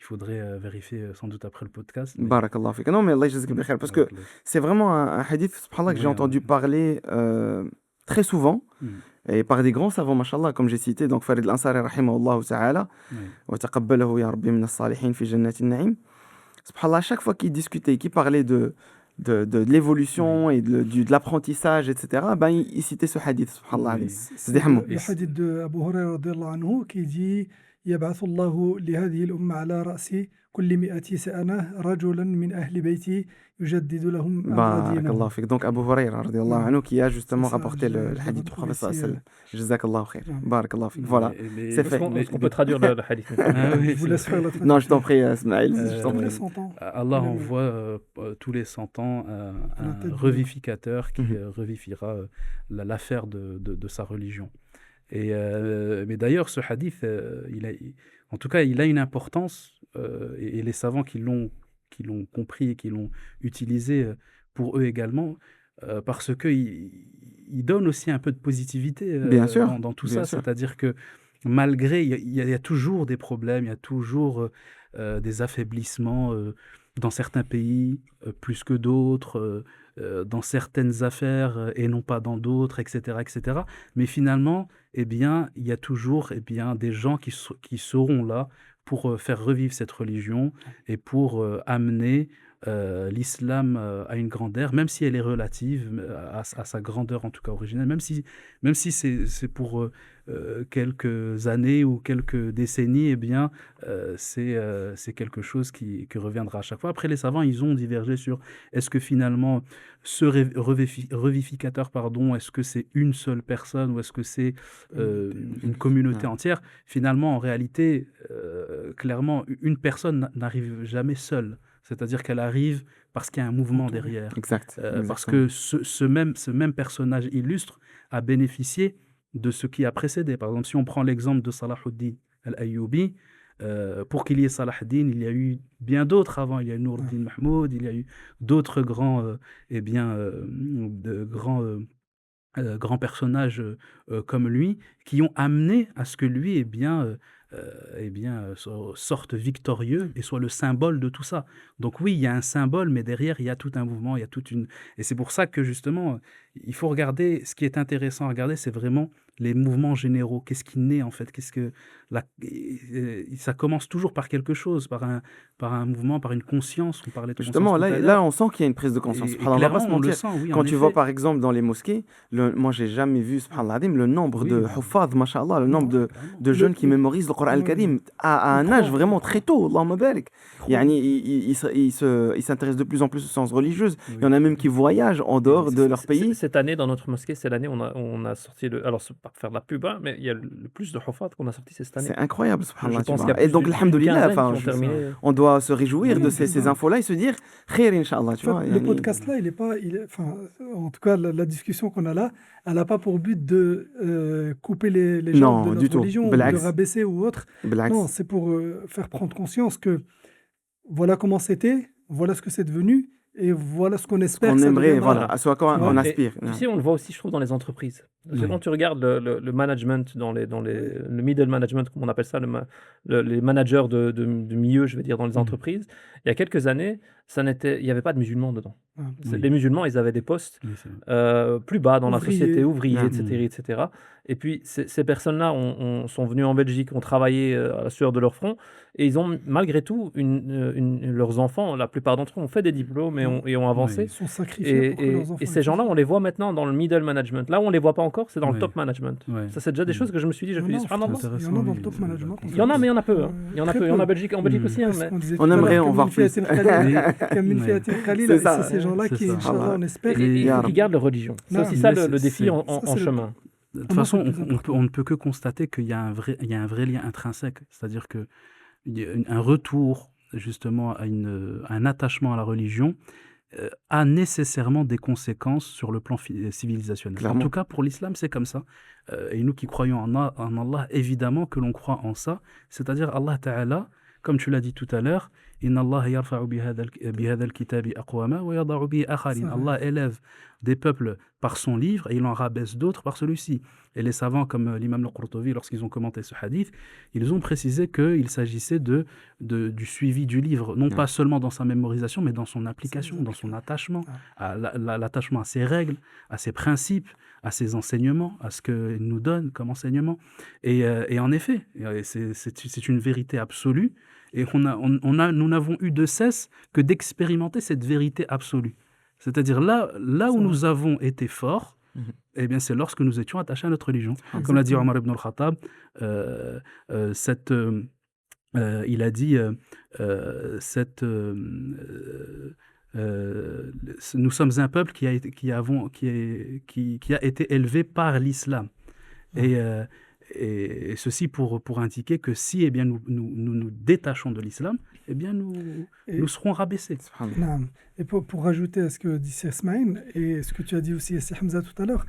il faudrait vérifier sans doute après le podcast. Mais Barakallah fik. Non, mais Allah yajzak bi khair. Parce que c'est vraiment un hadith, subhanallah, que j'ai oui, entendu parler très souvent. Et par des grands savants, mashallah, comme j'ai cité, donc Farid al-Ansari, rahimahullah ta'ala, oui, wa taqabbalahu ya rabbi min as-salihin fi jannati an-na'im. Subhanallah, à chaque fois qu'il discutait, qu'il parlait de l'évolution et de l'apprentissage, etc., ben, il citait ce hadith, subhanallah. oui. C'est des hamots. le hadith de Abu Huraira radiallahu anhu qui dit يبعث الله لهذه الأمة على رأس كل 100 سنة رجلا من أهل بيتي يجدد لهم أمر Barakallah دينهم. fik. Donc Abu Huraira, radiallahu Ouais. anhu, qui a justement C'est ça, rapporté je le l'ai hadith du retrouvé prophète ici, sallallahu alayhi wa sallam. Jazakallah khair. Ouais. Barakallah fik. Voilà. C'est fait. Est-ce qu'on peut traduire le hadith? Ah oui, Je vous c'est laisse faire la traduction. Non, je t'en prie, Ismaël. Je t'en Tous prie. les 100 ans. Allah Oui, oui. envoie tous les 100 ans La un tête de- revificateur qui Mhm. revifiera l'affaire de sa religion. Mais d'ailleurs, ce hadith, en tout cas, il a une importance, et les savants qui l'ont compris et qui l'ont utilisé pour eux également, parce qu'il donne aussi un peu de positivité Bien sûr, dans tout bien ça. sûr. C'est-à-dire que malgré, il y a toujours des problèmes, il y a toujours des affaiblissements dans certains pays plus que d'autres, dans certaines affaires et non pas dans d'autres, etc., etc. Mais finalement, eh bien, il y a toujours des gens qui seront là pour faire revivre cette religion et pour amener l'islam à une grandeur, même si elle est relative à sa grandeur en tout cas originelle, même si c'est pour quelques années ou quelques décennies, eh bien, c'est quelque chose qui reviendra à chaque fois. Après, les savants, ils ont divergé sur est-ce que finalement, ce revificateur, est-ce que c'est une seule personne ou est-ce que c'est une communauté Ouais. entière? Finalement, en réalité, clairement, une personne n'arrive jamais seule. C'est-à-dire qu'elle arrive parce qu'il y a un mouvement derrière. Exact. Parce que ce même personnage illustre a bénéficié de ce qui a précédé. Par exemple, si on prend l'exemple de Salahuddin al-Ayyubi, pour qu'il y ait Salahuddin, il y a eu bien d'autres avant. Il y a eu Nourdin Mahmoud, il y a eu d'autres grands, grands personnages comme lui, qui ont amené à ce que lui sorte victorieux et soit le symbole de tout ça. Donc oui, il y a un symbole, mais derrière, il y a tout un mouvement, il y a toute une... Et c'est pour ça que justement, il faut regarder, ce qui est intéressant à regarder, c'est vraiment les mouvements généraux. Qu'est-ce qui naît en fait? Ça commence toujours par quelque chose, par un mouvement, par une conscience. On parlait de Justement, conscience tout à là, l'heure. on sent qu'il y a une prise de conscience. Et Subhanallah, on va pas se clairement, on le mentir. sent, oui, en Quand tu effet. vois par exemple dans les mosquées, moi j'ai jamais vu, subhanallah, le nombre Oui, de oui. huffaz, mashallah, le nombre de Clairement. jeunes qui mémorisent le Coran al-Karim à un âge vraiment très tôt, Allahumma barik. Ils s'intéressent de plus en plus aux sciences religieuses. Il y en a même qui voyagent en dehors de leur pays. Cette année, dans notre mosquée, c'est l'année où on a sorti alors pas faire de la pub, hein, mais il y a le plus de Hufat qu'on a sorti cette année. C'est incroyable, Je subhanallah. pense qu'il y a Et plus donc, d'une alhamdoulilah, quinzaine enfin, qui ont terminé. on doit se réjouir de Non, ces infos-là et se dire, khair, Inch'Allah, tu En vois. fait, le podcast-là, il est pas, enfin, en tout cas, la discussion qu'on a là, elle n'a pas pour but de couper les gens de Non, du notre tout. religion ou de Blax. rabaisser ou autre. Blax. Non, c'est pour faire prendre conscience que voilà comment c'était, voilà ce que c'est devenu, et voilà ce qu'on espère On que ça aimerait, deviendra. voilà, à ce à quoi Tu vois, on Et aspire. tu sais, on le voit aussi, je trouve, dans les entreprises. Parce que Oui. quand tu regardes le management, le middle management, comme on appelle ça, les managers de milieu, je vais dire, dans les Mhm. entreprises, il y a quelques années, il n'y avait pas de musulmans dedans. Ah, Oui. Les musulmans, ils avaient des postes Oui, c'est vrai. plus bas dans la Ouvriers. société, ouvriers, Ah. etc., etc. Et puis, ces personnes-là sont venues en Belgique, ont travaillé à la sueur de leur front, et ils ont, malgré tout, leurs enfants, la plupart d'entre eux ont fait des diplômes et ont avancé. Ils sont sacrifiés pour que leurs enfants Et ces aient gens-là, tout on les voit maintenant dans le middle management. Là où on les voit pas encore, c'est dans le Ouais. top management. Ouais. Ça, c'est déjà des choses que je me suis dit, ça. je me suis dit, Il y en a, subhanallah. il y en a intéressant, dans le oui, top c'est management. d'accord. Il y en a, mais il y en a peu. Hein. Il y en a Très peu. Il y en a peu. en Belgique aussi. Hein, C'est ce mais... qu'on disait On tout à aimerait l'heure, en comme voir min fiatin plus. qalila, comme min Ouais. fiatin qalila, C'est et ça. c'est ces gens-là C'est qui, ça. Inch'Allah, on espère. Et il faut Yarab. qu'ils gardent leur religion. C'est Non, aussi ça mais le défi c'est- en ça, en c'est le- chemin. De toute Pour moi, façon, c'est le plus important. on ne peut que constater qu'il y a un vrai lien intrinsèque. C'est-à-dire que il y a un retour justement à un attachement à la religion a nécessairement des conséquences sur le plan civilisationnel. Clairement. En tout cas, pour l'islam, c'est comme ça. Et nous qui croyons en Allah, évidemment que l'on croit en ça. C'est-à-dire Allah Ta'ala, comme tu l'as dit tout à l'heure, Inna Allah yarfa'u bihadha al-kitabi aqwama wa yada'u bihi akharin. Ça, Allah élève des peuples par son livre et il en rabaisse d'autres par celui-ci. Et les savants comme l'imam al-Qurtubi, lorsqu'ils ont commenté ce hadith, ils ont précisé qu'il s'agissait du suivi du livre, non pas seulement dans sa mémorisation, mais dans son application, dans son attachement, à l'attachement à ses règles, à ses principes, à ses enseignements, à ce qu'il nous donne comme enseignement. Et en effet, c'est une vérité absolue. Et nous n'avons eu de cesse que d'expérimenter cette vérité absolue. C'est-à-dire là où nous avons été forts, eh bien, c'est lorsque nous étions attachés à notre religion. Comme l'a dit Omar ibn al-Khattab, il a dit nous sommes un peuple qui a été élevé par l'islam. Et ceci pour indiquer que si eh bien, nous détachons de l'islam, eh bien, nous serons rabaissés. Naam. Et pour rajouter à ce que dit Smaïn et ce que tu as dit aussi à Hamza tout à l'heure,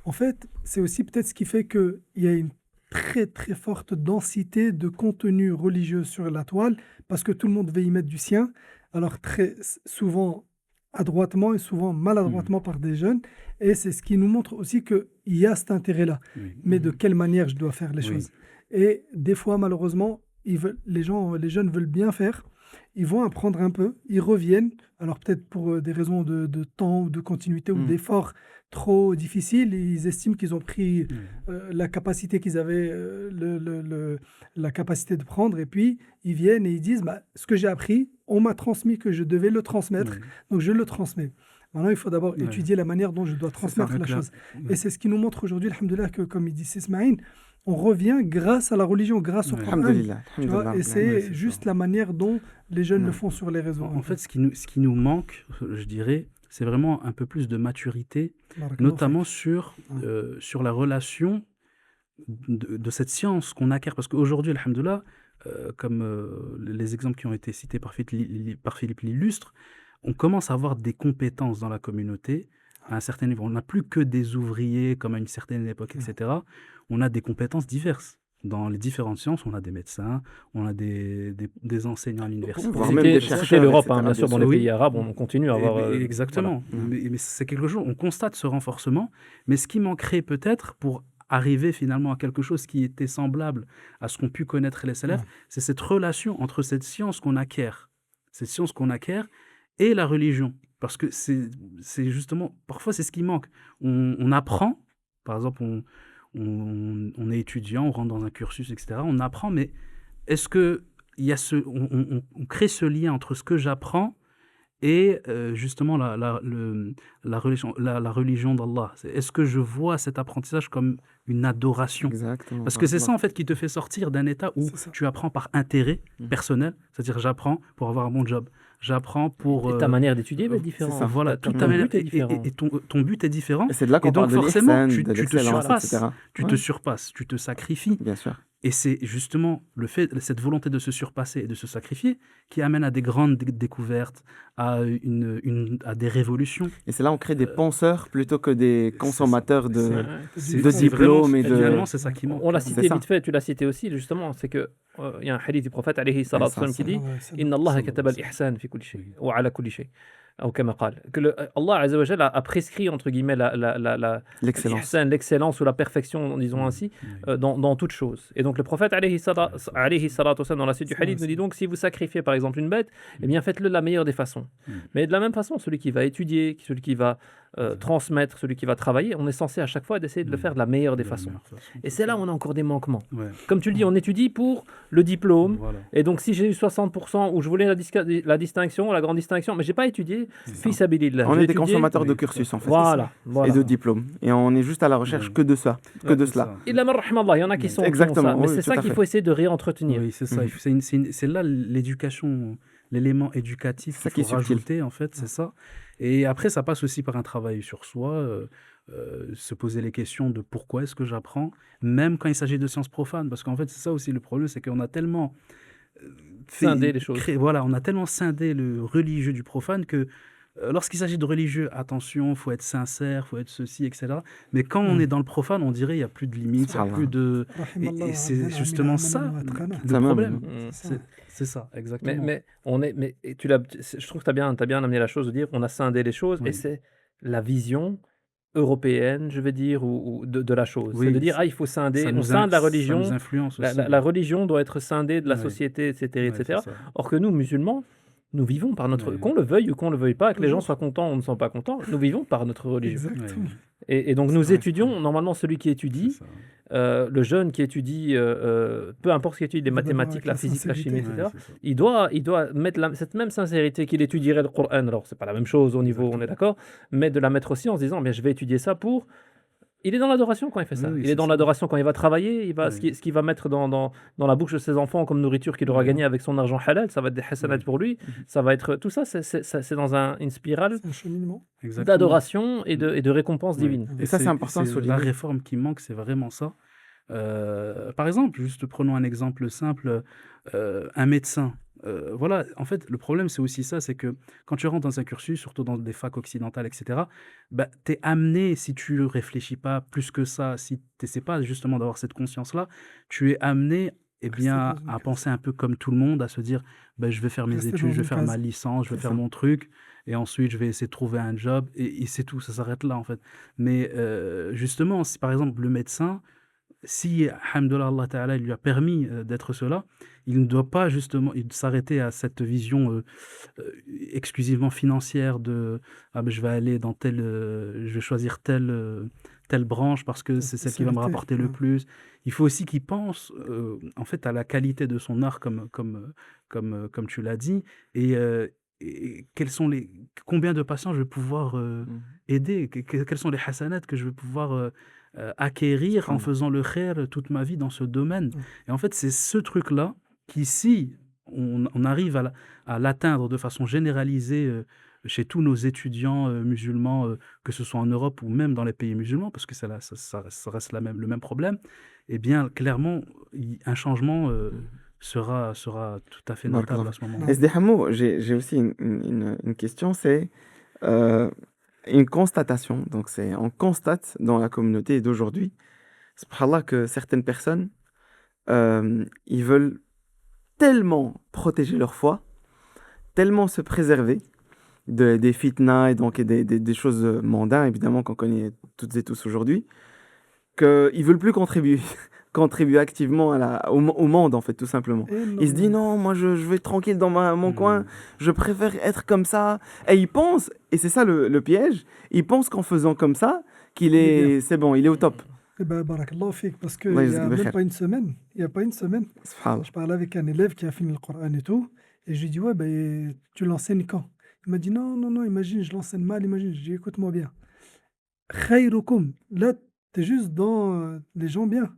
en fait, c'est aussi peut-être ce qui fait qu'il y a une très très forte densité de contenu religieux sur la toile, parce que tout le monde veut y mettre du sien, alors très souvent adroitement et souvent maladroitement par des jeunes, et c'est ce qui nous montre aussi qu'il y a cet intérêt-là, mais de quelle manière je dois faire les choses. Et des fois, malheureusement, les jeunes veulent bien faire, ils vont apprendre un peu, ils reviennent, alors peut-être pour des raisons de temps ou de continuité ou d'effort trop difficiles, ils estiment qu'ils ont pris la capacité qu'ils avaient, la capacité de prendre, et puis ils viennent et ils disent ce que j'ai appris, on m'a transmis que je devais le transmettre, donc je le transmets. Maintenant, il faut d'abord étudier la manière dont je dois transmettre la chose. Et c'est ce qui nous montre aujourd'hui, alhamdoulilah, que comme il dit Sismaïn, on revient grâce à la religion, grâce au Coran. Et c'est juste la manière dont les jeunes le font sur les réseaux. En fait, ce qui nous manque, je dirais, c'est vraiment un peu plus de maturité, notamment sur la relation de cette science qu'on acquiert. Parce qu'aujourd'hui, alhamdoulilah, comme les exemples qui ont été cités par Philippe l'illustre, on commence à avoir des compétences dans la communauté à un certain niveau. On n'a plus que des ouvriers comme à une certaine époque, etc. On a des compétences diverses. Dans les différentes sciences, on a des médecins, on a des enseignants à l'université. C'était l'Europe, bien sûr, dans les pays arabes, on continue à avoir... Exactement. Voilà. Mais c'est quelque chose, on constate ce renforcement, mais ce qui manquerait peut-être pour arriver finalement à quelque chose qui était semblable à ce qu'ont pu connaître les salafs, c'est cette relation entre cette science qu'on acquiert et la religion. Parce que c'est justement, parfois c'est ce qui manque. On apprend, par exemple, on est étudiant, on rentre dans un cursus, etc. On apprend, mais est-ce que on crée ce lien entre ce que j'apprends et justement la religion d'Allah? Est-ce que je vois cet apprentissage comme une adoration? Exactement. Parce que c'est ça en fait qui te fait sortir d'un état où tu apprends par intérêt personnel, c'est-à-dire j'apprends pour avoir un bon job, j'apprends pour... Et ta manière d'étudier va être c'est différente. ça. Voilà, Ton toute ta but manière... est différent. Et ton but est différent. Et c'est de là Et qu'on parle donc de forcément, l'ihsan, de tu te l'excellence, surpasses. etc. Tu te surpasses, tu te sacrifies. Bien sûr. Et c'est justement cette volonté de se surpasser et de se sacrifier qui amène à des grandes découvertes, à des révolutions. Et c'est là on crée des penseurs plutôt que des consommateurs de C'est diplômes et de... Finalement, c'est ça qui manque. On l'a C'est cité ça. vite fait, tu l'as cité aussi, justement, c'est que il y a un hadith du prophète alayhi salatu ça, wasallam qui dit c'est Inna Allah kataba al-ihsan fi kulli shay wa ala kulli shay. Ou kama qal. Que Allah Azza wa Jalla a prescrit entre guillemets l'excellence. l'ihsan, l'excellence ou la perfection, disons ainsi, dans toute chose. Et donc le prophète alayhi salatu wasallam dans la suite du hadith nous dit donc si vous sacrifiez par exemple une bête, eh bien faites-le de la meilleure des façons. Mais de la même façon, celui qui va étudier, celui qui va transmettre, celui qui va travailler, on est censé à chaque fois d'essayer de le faire de la meilleure des façons. Et c'est là où on a encore des manquements. Ouais. Comme tu le dis, on étudie pour le diplôme. Voilà. Et donc, si j'ai eu 60% ou je voulais la distinction, la grande distinction, mais j'ai pas étudié, fils habilillah. On J'ai est des étudié- consommateurs de Oui, cursus en fait. Voilà. Et de diplômes. Et on est juste à la recherche que de ça, que de cela. Il y en a qui sont Exactement, qui ont ça. Mais oui, c'est tout ça à qu'il fait. faut essayer de réentretenir. Oui, c'est ça. C'est là l'éducation, l'élément éducatif Ça qu'il qui faut est subtil. rajouter, en fait, c'est ça. Et après, ça passe aussi par un travail sur soi, se poser les questions de pourquoi est-ce que j'apprends, même quand il s'agit de sciences profanes. Parce qu'en fait, c'est ça aussi le problème, c'est qu'on a tellement Scinder les choses. Voilà, on a tellement scindé le religieux du profane que lorsqu'il s'agit de religieux, attention, faut être sincère, faut être ceci, etc. Mais quand on est dans le profane, on dirait il n'y a plus de limites, il n'y a plus de... Et c'est justement ça le problème. C'est ça, exactement. Mais je trouve que tu as bien amené la chose de dire on a scindé les choses et c'est la vision européenne, je vais dire, ou de la chose. Oui, c'est de dire, il faut scinder, on scinde scinde la religion, ça nous influence aussi. la religion doit être scindée de la société, etc. etc. Or que nous, musulmans, nous vivons par notre... Qu'on le veuille ou qu'on ne le veuille pas, que les gens soient contents ou ne sont pas contents, nous vivons par notre religion. Et donc nous étudions, normalement celui qui étudie, le jeune qui étudie, peu importe ce qu'il étudie, les mathématiques, la physique, la chimie, etc., il doit mettre cette même sincérité qu'il étudierait le Coran. Alors c'est pas la même chose au niveau, on est d'accord, mais de la mettre aussi en se disant, je vais étudier ça pour... Il est dans l'adoration quand il fait ça. Oui, il est dans l'adoration quand il va travailler. Ce qu'il va mettre dans la bouche de ses enfants comme nourriture qu'il aura gagné avec son argent halal, ça va être des hasanat pour lui. Ça va être tout ça, c'est dans une spirale d'adoration et de récompense divine. Et ça, c'est important de souligner. La réforme qui manque, c'est vraiment ça. Par exemple, juste prenons un exemple simple, un médecin. Voilà, en fait, le problème, c'est aussi ça, c'est que quand tu rentres dans un cursus, surtout dans des facs occidentales, etc., tu es amené, si tu réfléchis pas plus que ça, si tu n'essaies pas justement d'avoir cette conscience-là, tu es amené à penser un peu comme tout le monde, à se dire, je vais faire mes études, je vais faire ma licence, je vais faire mon truc, et ensuite, je vais essayer de trouver un job, et c'est tout, ça s'arrête là, en fait. Mais justement, si par exemple, le médecin, si, alhamdoulilah, Allah Ta'ala lui a permis d'être cela, il ne doit pas justement s'arrêter à cette vision exclusivement financière de je vais aller dans je vais choisir telle branche parce que c'est celle qui va me rapporter le plus. Il faut aussi qu'il pense en fait à la qualité de son art comme tu l'as dit et combien de patients je vais pouvoir aider, quels sont les hasanats que je vais pouvoir acquérir en faisant le khair toute ma vie dans ce domaine. Et en fait, c'est ce truc-là qui, si on arrive à l'atteindre de façon généralisée chez tous nos étudiants musulmans, que ce soit en Europe ou même dans les pays musulmans, parce que ça reste le même problème, eh bien, clairement, un changement sera tout à fait notable à ce moment-là. SD Hamou, j'ai aussi une question, c'est une constatation. Donc, on constate dans la communauté d'aujourd'hui, subhanallah, que certaines personnes, ils veulent tellement protéger leur foi, tellement se préserver des fitnas et donc des choses mondaines, évidemment, qu'on connaît toutes et tous aujourd'hui, qu'ils ne veulent plus contribuer activement au monde, en fait, tout simplement. Il se dit non, moi je vais être tranquille dans mon coin, je préfère être comme ça. Et il pense, et c'est ça le piège, il pense qu'en faisant comme ça, c'est bon, il est au top. Eh ben, barakallahu fik, parce qu'il n'y a même pas une semaine, je parlais avec un élève qui a fini le Coran et tout, et je lui dis, tu l'enseignes quand? Il m'a dit, non, imagine, je l'enseigne mal, imagine, je dis, écoute-moi bien. Khayrukum, là, tu es juste dans les gens bien,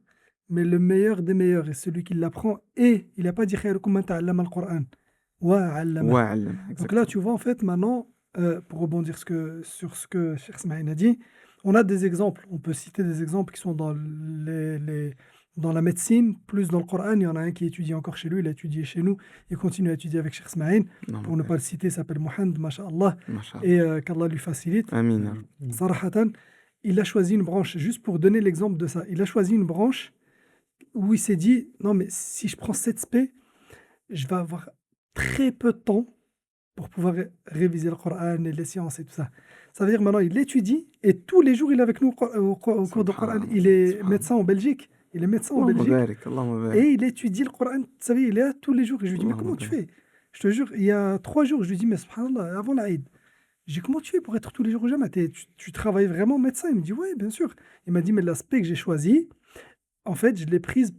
mais le meilleur des meilleurs, et celui qui l'apprend, et il n'a pas dit khayrukum man ta'allama al-Qur'an. وعلمه. Donc là, exactement. tu vois, en fait, maintenant, pour rebondir sur ce que Cheikh Smaïn a dit, on a des exemples. On peut citer des exemples qui sont dans la médecine, plus dans le Coran. Il y en a un qui étudie encore chez lui, il a étudié chez nous, il continue à étudier avec Cheikh Smaïn. Non, Pour ne pas le citer, il s'appelle Mohamed, masha'Allah, Mashallah. et qu'Allah lui facilite. Amin. Sarahatan, il a choisi une branche, juste pour donner l'exemple de ça, il a choisi une branche où il s'est dit, non mais si je prends cette spé, je vais avoir très peu de temps pour pouvoir réviser le Coran et les sciences et tout ça. Ça veut dire maintenant, il étudie et tous les jours, il est avec nous au cours du Coran. Il est médecin en Belgique. Il est médecin en Allahumma Belgique barik, Allahumma barik. et il étudie le Coran. Vous savez, il est là tous les jours. Et je lui dis, mais comment tu fais? Je te jure, il y a 3 jours, je lui dis, mais subhanallah, avant l'Aïd, je dis, comment tu fais pour être tous les jours au Jama? Tu travailles vraiment médecin? Il me dit, oui, bien sûr. Il m'a dit, mais l'aspect que j'ai choisi, en fait, je l'ai prise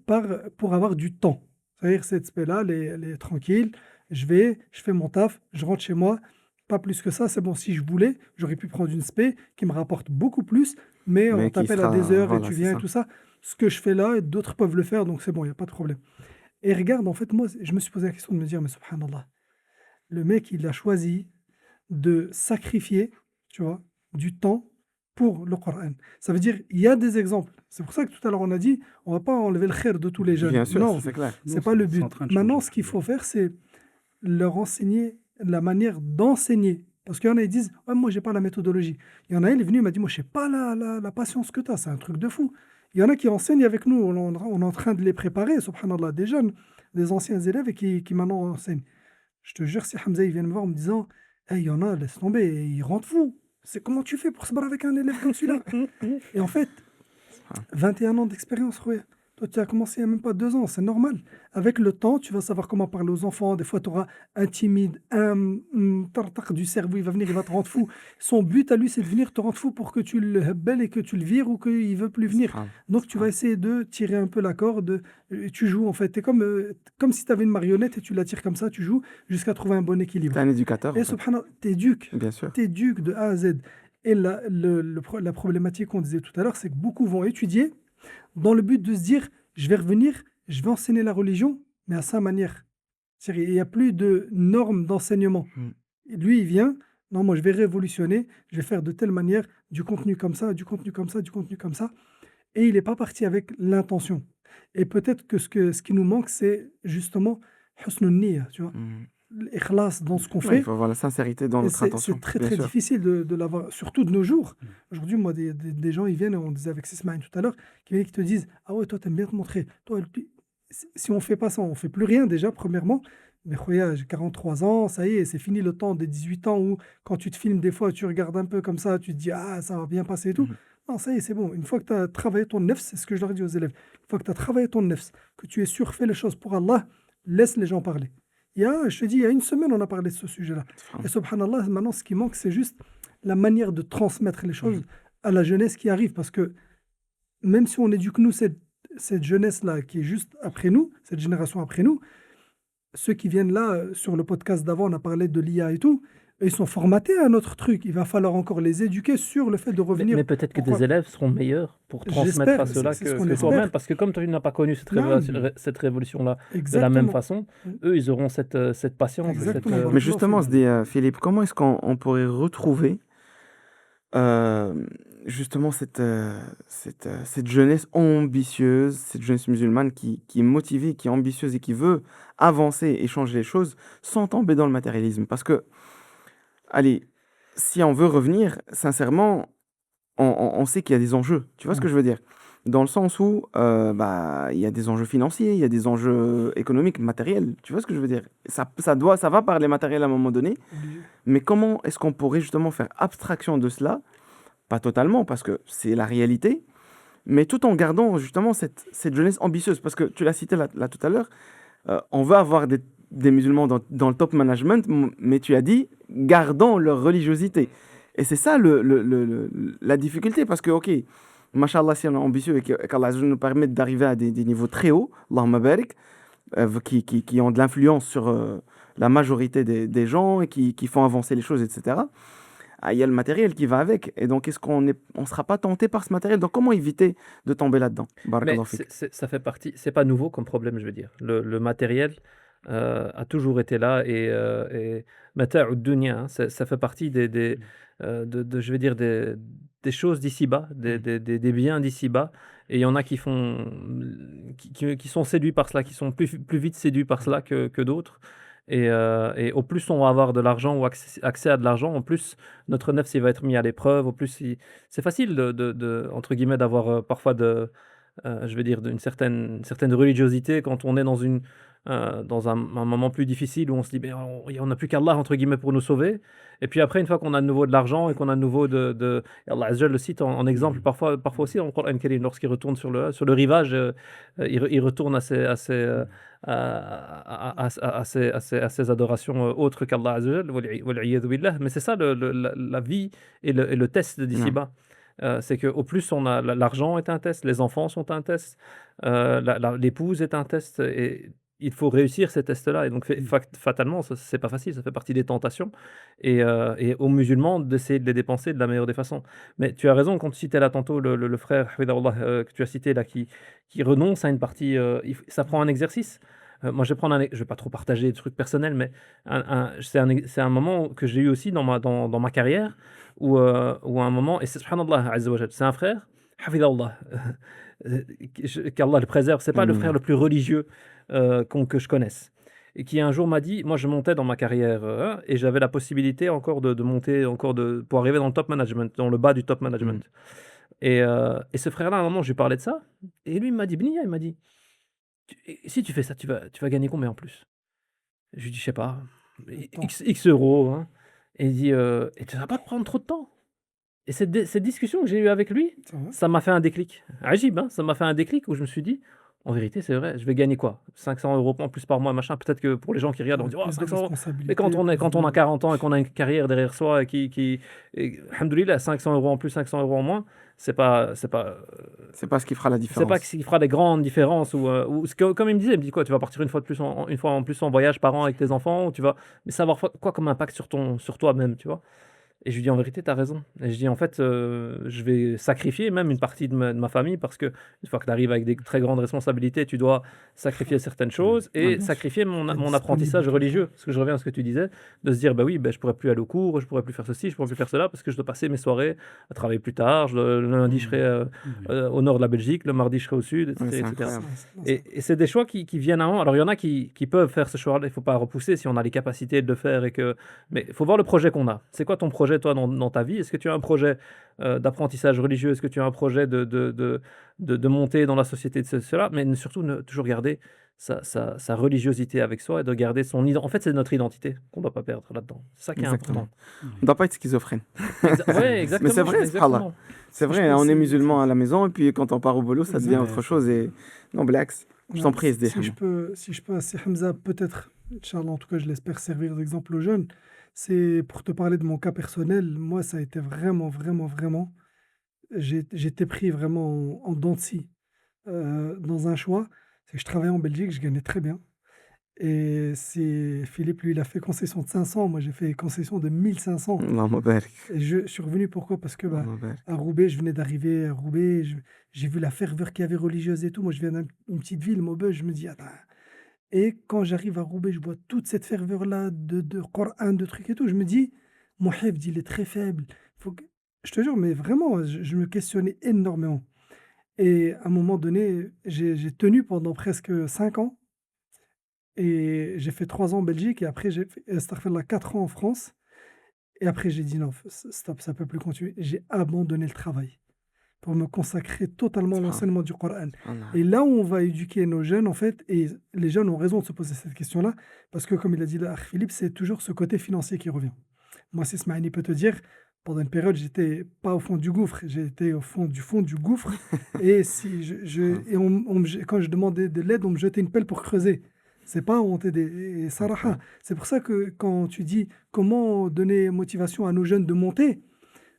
pour avoir du temps. C'est-à-dire, cette aspect-là, elle est tranquille. Je fais mon taf, je rentre chez moi. Pas plus que ça, c'est bon. Si je voulais, j'aurais pu prendre une spé qui me rapporte beaucoup plus, mais on Mais qui t'appelle à sera, des heures et voilà, tu c'est viens et ça. tout ça. Ce que je fais là, d'autres peuvent le faire, donc c'est bon, il n'y a pas de problème. Et regarde, en fait, moi, je me suis posé la question de me dire, mais subhanallah, le mec, il a choisi de sacrifier, tu vois, du temps pour le Coran. Ça veut dire, il y a des exemples. C'est pour ça que tout à l'heure, on a dit, on va pas enlever le khair de tous les jeunes. Bien sûr, Non, c'est clair. c'est pas le but. en train de Maintenant, changer. ce qu'il faut faire, c'est leur enseigner la manière d'enseigner. Parce qu'il y en a, ils disent, ouais, moi, j'ai pas la méthodologie. Il y en a, il est venu, il m'a dit, moi, je sais pas la patience que tu as, c'est un truc de fou. Il y en a qui enseignent avec nous, on est en train de les préparer, subhanallah, des jeunes, des anciens élèves et qui maintenant enseignent. Je te jure, si Hamza il vient me voir en me disant, hey, il y en a, laisse tomber, il rentre fou. C'est comment tu fais pour se barrer avec un élève comme celui-là? Et en fait, 21 ans d'expérience, Rouya. Toi, tu as commencé il n'y a même pas 2 ans, c'est normal. Avec le temps, tu vas savoir comment parler aux enfants. Des fois, tu auras un timide, un tartare du cerveau, il va venir, il va te rendre fou. Son but à lui, c'est de venir te rendre fou pour que tu le hebelles et que tu le vires ou qu'il ne veut plus venir. Donc, tu vas essayer de tirer un peu la corde. Tu joues, en fait. Tu es comme si tu avais une marionnette et tu la tires comme ça, tu joues jusqu'à trouver un bon équilibre. T'es un éducateur, Et en fait. subhanallah, t'éduques. Bien sûr. T'éduques de A à Z. Et la problématique qu'on disait tout à l'heure, c'est que beaucoup vont étudier dans le but de se dire, je vais revenir, je vais enseigner la religion, mais à sa manière. C'est-à-dire, il n'y a plus de normes d'enseignement. Et lui, il vient, non, moi, je vais révolutionner, je vais faire de telle manière, du contenu comme ça, du contenu comme ça, du contenu comme ça. Et il n'est pas parti avec l'intention. Et peut-être que ce qui nous manque, c'est justement husnul niyya, tu vois, l'ikhlas dans ce qu'on Ouais, fait. il faut avoir la sincérité dans Et notre intention. c'est très bien très sûr. difficile de l'avoir, surtout de nos jours. Aujourd'hui, moi, des gens, ils viennent, on disait avec Sismaïn tout à l'heure, qui viennent qui te disent, ah ouais, toi, t'aimes bien te montrer. Toi, si on fait pas ça, on fait plus rien déjà, premièrement. Mais khoya, j'ai 43 ans, ça y est, c'est fini le temps des 18 ans où quand tu te filmes des fois, tu regardes un peu comme ça, tu te dis, ah, ça va bien passer et tout. Non, ça y est, c'est bon. Une fois que tu as travaillé ton nefs, c'est ce que je leur dis aux élèves, une fois que tu as travaillé ton nefs, que tu es sûr, fais les choses pour Allah, laisse les gens parler. Je te dis, il y a une semaine, on a parlé de ce sujet-là. Et subhanallah, maintenant, ce qui manque, c'est juste la manière de transmettre les choses à la jeunesse qui arrive. Parce que même si on éduque nous, cette jeunesse-là qui est juste après nous, cette génération après nous, ceux qui viennent là, sur le podcast d'avant, on a parlé de l'IA et tout, ils sont formatés à notre truc. Il va falloir encore les éduquer sur le fait de revenir. Mais peut-être que des élèves seront meilleurs pour transmettre à ceux-là que toi-même. Parce que comme tu n'as pas connu cette révolution-là de la même façon, eux, ils auront cette patience. Mais justement, Philippe, comment est-ce qu'on pourrait retrouver justement cette jeunesse ambitieuse, cette jeunesse musulmane qui est motivée, qui est ambitieuse et qui veut avancer et changer les choses sans tomber dans le matérialisme? Parce que, allez, si on veut revenir, sincèrement, on sait qu'il y a des enjeux. Tu vois ce que je veux dire? Dans le sens où il y a des enjeux financiers, il y a des enjeux économiques, matériels. Tu vois ce que je veux dire? Ça va par les matériels à un moment donné. Mais comment est-ce qu'on pourrait justement faire abstraction de cela? Pas totalement, parce que c'est la réalité, mais tout en gardant justement cette jeunesse ambitieuse. Parce que tu l'as cité là tout à l'heure, on veut avoir des musulmans dans le top management, mais tu as dit, gardant leur religiosité. Et c'est ça la difficulté, parce que, ok, Masha'Allah, si on est ambitieux et qu'Allah nous permet d'arriver à des niveaux très hauts, Allahumma barik, qui ont de l'influence sur la majorité des gens et qui font avancer les choses, etc. Il y a le matériel qui va avec. Et donc, est-ce qu'on ne sera pas tenté par ce matériel? Donc, comment éviter de tomber là-dedans? Mais ça fait partie, c'est pas nouveau comme problème, je veux dire. Le matériel, a toujours été là et mata'u dunya, hein, ça fait partie je vais dire des choses d'ici-bas, des biens d'ici-bas. Et il y en a qui qui sont séduits par cela, qui sont plus vite séduits par cela que d'autres. Et au plus on va avoir de l'argent ou accès à de l'argent, au plus notre nefs il va être mis à l'épreuve, au plus c'est facile entre guillemets d'avoir parfois je vais dire certaine religiosité quand on est dans un moment plus difficile où on se dit: «Beh, on n'a plus qu'Allah» entre guillemets pour nous sauver. Et puis après, une fois qu'on a de nouveau de l'argent et qu'on a de nouveau et Allah Azza wa Jal le cite en exemple parfois aussi dans le Coran Karim, lorsqu'il retourne sur le rivage, il retourne à ses adorations autres qu'Allah Azza wa Jal, wal iyadhu billah. Mais c'est ça la vie et le test نعم d'ici-bas. C'est qu'au plus on a l'argent est un test, les enfants sont un test, l'épouse est un test et il faut réussir ces tests-là. Et donc fatalement, ça c'est pas facile, ça fait partie des tentations et aux musulmans d'essayer de les dépenser de la meilleure des façons. Mais tu as raison quand tu citais là tantôt le frère hafidahullah, que tu as cité là qui renonce à une partie, ça prend un exercice. Moi je vais prendre je vais pas trop partager des trucs personnels, mais c'est un moment que j'ai eu aussi dans ma carrière où à un moment et c'est subhanallah azza wa jal, c'est un frère, hafidahullah, qu'Allah le préserve, c'est pas le frère آمين le plus religieux que je connaisse. Et qui un jour m'a dit, moi je montais dans ma carrière et j'avais la possibilité encore de monter, pour arriver dans le top management, dans le bas du top management. Et ce frère-là, à un moment, je lui parlais de ça. Et lui, il m'a dit, Bnia, il m'a dit, si tu fais ça, tu vas gagner combien en plus? Je lui dis, je sais pas, Attends, X euros. Hein. Et il dit, et tu vas pas te prendre trop de temps. Et cette discussion que j'ai eue avec lui, ça va? ça m'a fait un déclic. Agib, hein, ça m'a fait un déclic où je me suis dit, en vérité, c'est vrai, je vais gagner quoi? 500 euros en plus par mois, machin. Peut-être que pour les gens qui regardent, on Ouais, dit, oh, plus de 500 euros. Mais responsabilités, quand plus on a de... 40 ans et qu'on a une carrière derrière soi alhamdoulilah, 500 euros en plus, 500 euros en moins, c'est pas ce qui fera la c'est pas ce différence qui fera des grandes différences comme il me disait, il me dit quoi, tu vas partir une fois en plus en voyage par an avec tes enfants, ou mais ça va avoir quoi comme impact sur toi-même, tu vois? Et je lui dis: «En vérité, tu as raison». Et je dis: «En fait, je vais sacrifier même une partie de ma famille parce qu'une fois que tu arrives avec des très grandes responsabilités, tu dois sacrifier certaines choses Ah, et bien sûr sacrifier mon Être mon disponible apprentissage tout le temps. religieux». Parce que je reviens à ce que tu disais, de se dire: «Bah oui, bah, je pourrais plus aller au cours, je pourrais plus faire ceci, je pourrais plus faire cela parce que je dois passer mes soirées à travailler plus tard. Le lundi, je serai, au nord de la Belgique, le mardi, je serai au sud» et ouais, c'est cetera et cetera. incroyable Non, ça- Et c'est des choix qui viennent à un moment. Alors il y en a qui peuvent faire ce choix-là, il ne faut pas repousser si on a les capacités de le faire mais il faut voir le projet qu'on a. C'est quoi ton projet, toi, dans ta vie? Est-ce que tu as un projet d'apprentissage religieux? Est-ce que tu as un projet de monter dans la société de cela? Mais surtout, toujours garder sa religiosité avec soi et de garder son identité. En fait, c'est notre identité qu'on ne doit pas perdre là-dedans. C'est ça qui est exactement important. on doit pas être schizophrène Ouais, mais c'est exactement. vrai subhanallah Exactement. c'est Si je vrai peux hein, on est aussi, musulman à la maison et puis quand on part au boulot ça devient exact. autre chose et non blax je t'en Ouais, prie si SDH si je peux, si Hamza, peut-être, Inch'Allah, en tout cas, je l'espère servir d'exemple aux jeunes, c'est pour te parler de mon cas personnel. Moi, ça a été vraiment, vraiment, vraiment. J'étais pris vraiment en dents de scie dans un choix. C'est que je travaillais en Belgique, je gagnais très bien. Et c'est Philippe, lui, il a fait concession de 500. Moi, j'ai fait concession de 1500. Allahumma barik Et je suis revenu pourquoi? Parce que bah, Allahumma barik à Roubaix, je venais d'arriver à Roubaix. J'ai vu la ferveur qu'il y avait religieuse et tout. Moi, je viens d'une petite ville, Maubeuge. Je me dis, attends. Et quand j'arrive à Roubaix, je vois toute cette ferveur-là de Coran, de trucs et tout. Je me dis, mon hifd, il est très faible. Faut que... Je te jure, mais vraiment, je me questionnais énormément. Et à un moment donné, j'ai tenu pendant presque 5 ans. Et j'ai fait 3 ans en Belgique. Et après, j'ai fait, astaghfirullah, 4 ans en France. Et après, j'ai dit non, stop, ça peut plus continuer. J'ai abandonné le travail pour me consacrer totalement à subhanallah l'enseignement du Coran. subhanallah Et là où on va éduquer nos jeunes, en fait, et les jeunes ont raison de se poser cette question-là, parce que comme il a dit là, Philippe, c'est toujours ce côté financier qui revient. Moi, c'est Smaïni peut te dire, pendant une période, j'étais pas au fond du gouffre, j'étais au fond du gouffre. Et si et quand je demandais de l'aide, on me jetait une pelle pour creuser. C'est pas honte et Saraha. C'est pour ça que quand tu dis comment donner motivation à nos jeunes de monter,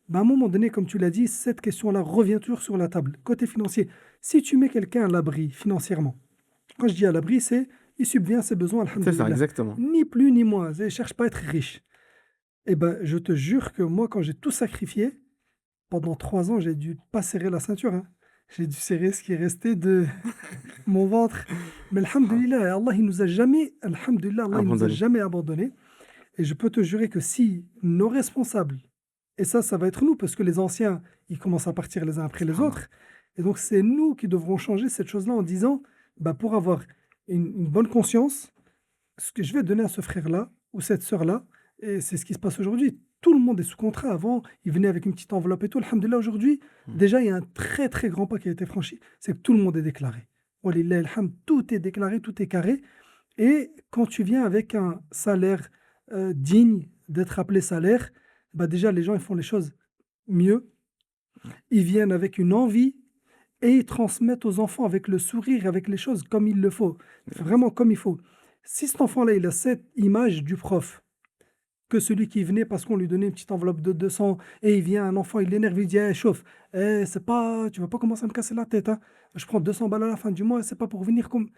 ben à un moment donné, comme tu l'as dit, cette question-là revient toujours sur la table. Côté financier, si tu mets quelqu'un à l'abri financièrement, quand je dis à l'abri, c'est il subvient à ses besoins, c'est ça alhamdoulilah. exactement Ni plus ni moins. Je ne cherche pas à être riche. Eh ben, je te jure que moi, quand j'ai tout sacrifié, pendant 3 ans, j'ai dû pas serrer la ceinture. Hein. j'ai dû serrer ce qui est resté de mon ventre. Mais alhamdoulilah, Allah, il nous a jamais, alhamdoulilah, Allah, il nous a Abandonné. jamais abandonnés. Et je peux te jurer que si nos responsables, et ça va être nous, parce que les anciens, ils commencent à partir les uns après les Subhanallah. autres, et donc c'est nous qui devrons changer cette chose-là en disant, bah, pour avoir une bonne conscience, ce que je vais donner à ce frère-là ou cette sœur-là, et c'est ce qui se passe aujourd'hui. Tout le monde est sous contrat. Avant, il venait avec une petite enveloppe et tout. Alhamdulillah, aujourd'hui, déjà, il y a un très très grand pas qui a été franchi. C'est que tout le monde est déclaré. Walillah alhamd, tout est déclaré, tout est carré. Et quand tu viens avec un salaire digne d'être appelé salaire, bah déjà, les gens ils font les choses mieux. Ils viennent avec une envie et ils transmettent aux enfants avec le sourire, avec les choses comme il le faut. Vraiment comme il faut. Si cet enfant-là, il a cette image du prof, que celui qui venait parce qu'on lui donnait une petite enveloppe de 200 et il vient, un enfant, il l'énerve, il dit eh, chauffe, c'est pas, tu vas pas commencer à me casser la tête. Hein. Je prends 200 balles à la fin du mois, c'est pas pour venir comme.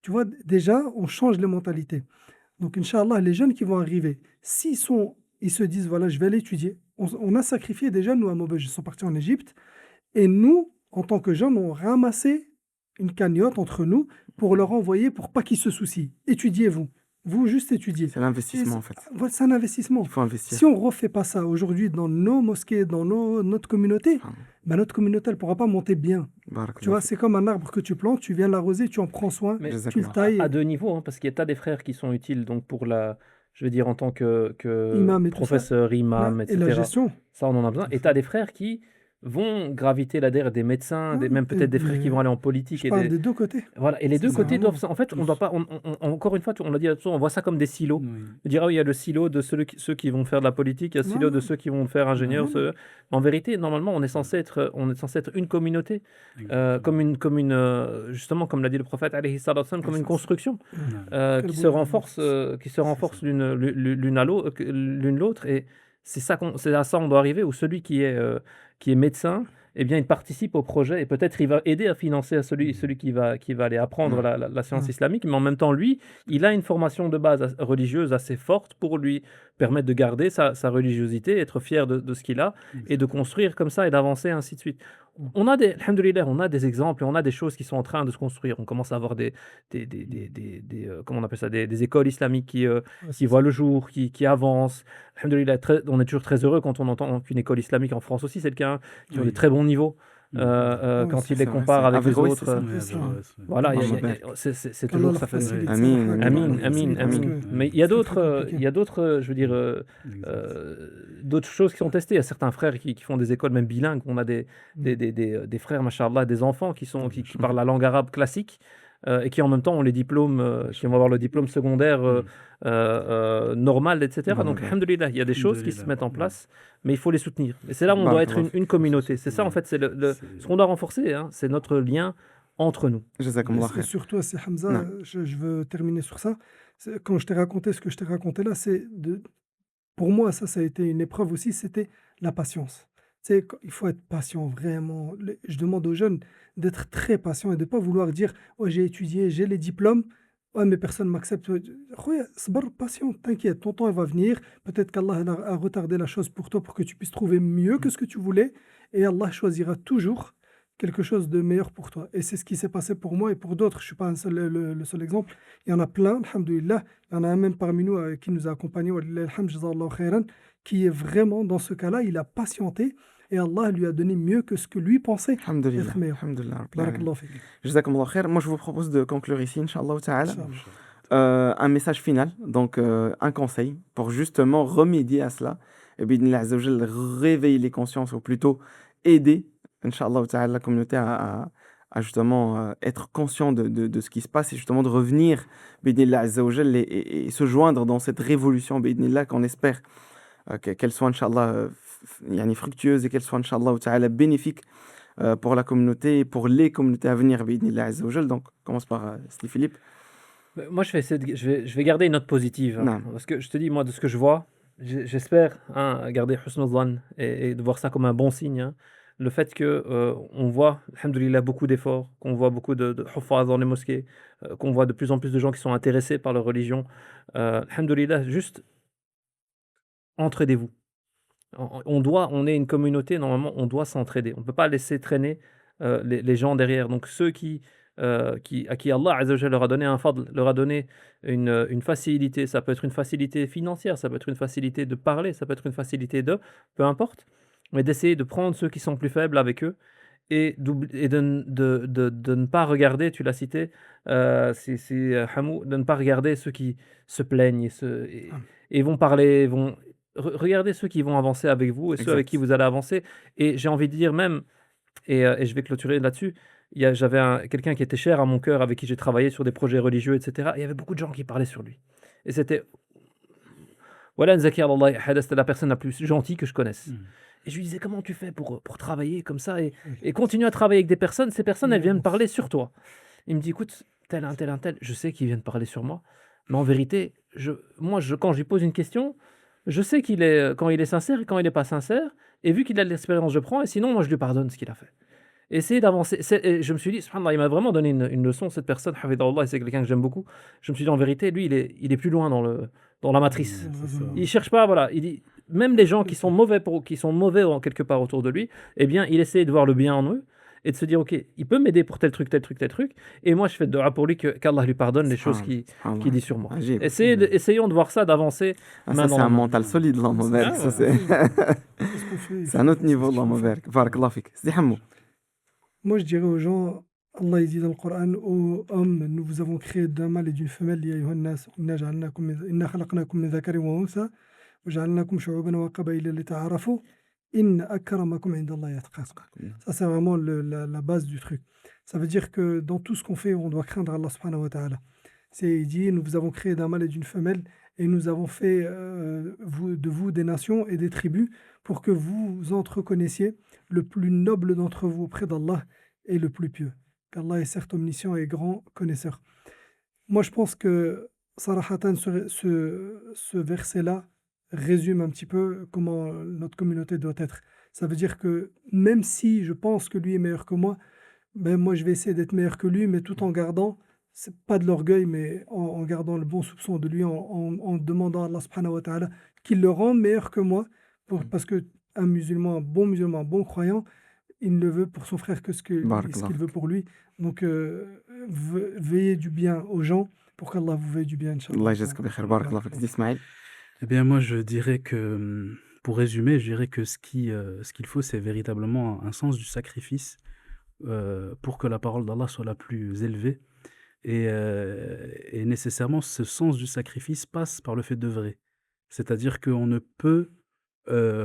Tu vois, déjà, on change les mentalités. Donc, Inch'Allah, les jeunes qui vont arriver, ils se disent voilà, je vais aller étudier. On a sacrifié des jeunes, nous, à Maubeuge, ils sont partis en Égypte. Et nous, en tant que jeunes, on ramassé une cagnotte entre nous pour leur envoyer pour pas qu'ils se soucient. Étudiez-vous. Vous, juste étudiez. C'est l'investissement en fait. Voilà, c'est un investissement. Il faut investir. Si on ne refait pas ça aujourd'hui dans nos mosquées, dans notre communauté, ben notre communauté, elle ne pourra pas monter bien. Tu vois, c'est comme un arbre que tu plantes, tu viens l'arroser, tu en prends soin, Mais tu le tailles. à deux niveaux, hein, parce qu'il y a des frères qui sont utiles donc pour la, je veux dire, en tant que Imam et tout ça. professeur, imam, Et etc. la gestion. Ça, on en a besoin. Et tu as des frères qui vont graviter la derrière des médecins, même peut-être des frères qui vont aller en politique. Je parle des deux côtés. Voilà, et les deux C'est côtés vraiment doivent. En fait, on doit pas. Encore une fois, on l'a dit, on voit ça comme des silos. Oui. On dirait, oui, il y a le silo de ceux qui vont faire de la politique, il y a le silo de ceux qui vont faire ingénieur. En vérité, normalement, on est censé être une communauté, justement, comme l'a dit le prophète, alayhi salatu wa sallam, comme une construction qui se renforce l'une l'autre. Et c'est à ça on doit arriver, où celui qui est médecin, eh bien, il participe au projet et peut-être il va aider à financer à celui qui va aller apprendre la science islamique, mais en même temps, lui, il a une formation de base religieuse assez forte pour lui permettre de garder sa religiosité, être fier de ce qu'il a et de construire comme ça et d'avancer, ainsi de suite. Alhamdoulilah, on a des exemples et on a des choses qui sont en train de se construire. On commence à avoir comment on appelle ça, des écoles islamiques qui voient le jour, qui avancent. Alhamdoulilah, on est toujours très heureux quand on entend qu'une école islamique en France aussi, c'est le cas, qui ont des très bons niveaux. Quand il les compare avec les autres. Voilà, c'est toujours ça. Amin. Mais il y a d'autres, je veux dire, d'autres choses qui sont testées. Il y a certains frères qui font des écoles même bilingues. On a des frères, machallah, des enfants qui parlent la langue arabe classique. Et qui en même temps ont les diplômes, qui vont avoir le diplôme secondaire normal, etc. Donc, alhamdoulilah, il y a des choses qui se mettent en place, mais il faut les soutenir. Et c'est là où on doit être une communauté. C'est ça, en fait, c'est ce qu'on doit renforcer, hein, c'est notre lien entre nous. Et surtout, c'est Hamza, je veux terminer sur ça. Quand je t'ai raconté ce que je t'ai raconté là, pour moi, ça a été une épreuve aussi, c'était la patience. Il faut être patient, vraiment. Je demande aux jeunes d'être très patients et de ne pas vouloir dire « Oh, j'ai étudié, j'ai les diplômes, ouais, mais personne ne m'accepte. » Sbar, patient, t'inquiète, ton temps il va venir. Peut-être qu'Allah a retardé la chose pour toi pour que tu puisses trouver mieux que ce que tu voulais. Et Allah choisira toujours quelque chose de meilleur pour toi. Et c'est ce qui s'est passé pour moi et pour d'autres. Je ne suis pas le seul exemple. Il y en a plein, alhamdoulilah. Il y en a un même parmi nous qui nous a accompagnés, qui est vraiment dans ce cas-là. Il a patienté. Et Allah lui a donné mieux que ce que lui pensait être meilleur. Barakallahu fik. Jazakumullah khair. Moi, je vous propose de conclure ici, Inch'Allah ta'ala. Un message final, donc un conseil pour justement remédier à cela. Et bien, réveiller les consciences, ou plutôt aider, Inch'Allah ta'ala, la communauté à justement être conscient de ce qui se passe et justement de revenir et se joindre dans cette révolution qu'on espère qu'elle soit, Inch'Allah, fructueuse et qu'elle soit, Inch'Allah ta'ala, bénéfique pour la communauté et pour les communautés à venir. Donc, on commence par Steve Philippe. Moi, je vais garder une note positive. Hein, parce que je te dis, moi, de ce que je vois, j'espère garder husn al-dhann et de voir ça comme un bon signe. Hein. Le fait qu'on voit, alhamdoulilah, beaucoup d'efforts, qu'on voit beaucoup de huffaz dans les mosquées, qu'on voit de plus en plus de gens qui sont intéressés par leur religion. Alhamdoulilah, juste entraidez-vous. On est une communauté, normalement, on doit s'entraider. On ne peut pas laisser traîner les gens derrière. Donc ceux à qui Allah Azza wa Jalla leur a donné un fadl, leur a donné une facilité, ça peut être une facilité financière, ça peut être une facilité de parler, ça peut être une facilité de, peu importe, mais d'essayer de prendre ceux qui sont plus faibles avec eux et de ne pas regarder, tu l'as cité, c'est Hamou, de ne pas regarder ceux qui se plaignent et vont parler, regarder ceux qui vont avancer avec vous et ceux avec qui Exact. vous allez avancer. Et j'ai envie de dire même, et je vais clôturer là-dessus, j'avais quelqu'un qui était cher à mon cœur, avec qui j'ai travaillé sur des projets religieux, etc. Et il y avait beaucoup de gens qui parlaient sur lui. Et c'était, voilà, Zakir Allah, c'était la personne la plus gentille que je connaisse. Et je lui disais, comment tu fais pour travailler comme ça et continuer à travailler avec des personnes, ces personnes, elles viennent parler sur toi. Il me dit, écoute, tel, un tel, un tel, je sais qu'ils viennent parler sur moi, mais en vérité, quand je lui pose une question, je sais quand il est sincère et quand il n'est pas sincère, et vu qu'il a de l'expérience, je prends, et sinon, moi, je lui pardonne ce qu'il a fait. Essayer d'avancer. Et je me suis dit, subhanallah, il m'a vraiment donné une leçon, cette personne, Hafidahullah, et c'est quelqu'un que j'aime beaucoup. Je me suis dit, en vérité, lui, il est plus loin dans la matrice. Il cherche pas, voilà. Il dit, même les gens qui sont mauvais, quelque part autour de lui, eh bien, il essaie de voir le bien en eux et de se dire, ok, il peut m'aider pour tel truc, tel truc, tel truc. Et moi, je fais de dua pour lui qu'Allah lui pardonne les choses qu'il dit sur moi. Essayons de voir ça, d'avancer. Ça, c'est un mental solide, Allah Moubarak. C'est un autre niveau, Allah Moubarak. Barakallah fik. Sidi Hamou. Moi, je dirais aux gens, Allah il dit dans le Coran, ô hommes, nous vous avons créé d'un mâle et d'une femelle, ya ayyuhan nas, inna khalaqnakum min dhakarin wa untha, wa ja'alnakum shu'uban wa qabaila lita'arafu, inna akramakum indallahi atqakum. Ça, c'est vraiment la base du truc. Ça veut dire que dans tout ce qu'on fait, on doit craindre Allah subhanahu wa ta'ala. Il dit, nous vous avons créé d'un mâle et d'une femelle, et nous avons fait de vous des nations et des tribus pour que vous entreconnaissiez le plus noble d'entre vous auprès d'Allah et le plus pieux. Qu'Allah est certes omniscient et grand connaisseur. Moi, je pense que Sarahatan, ce verset-là résume un petit peu comment notre communauté doit être. Ça veut dire que même si je pense que lui est meilleur que moi, ben moi je vais essayer d'être meilleur que lui, mais tout en gardant, c'est pas de l'orgueil, mais en gardant le bon soupçon de lui, en demandant à Allah subhanahu wa ta'ala qu'il le rende meilleur que moi, parce que un musulman, un bon croyant, il ne veut pour son frère que ce qu'il veut pour lui. Donc, veillez du bien aux gens pour qu'Allah vous veuille du bien, Inch'Allah. Eh bien, moi, je dirais que, pour résumer, je dirais que ce qu'il faut, c'est véritablement un sens du sacrifice pour que la parole d'Allah soit la plus élevée. Et nécessairement, ce sens du sacrifice passe par le fait d'œuvrer. C'est-à-dire qu'on ne peut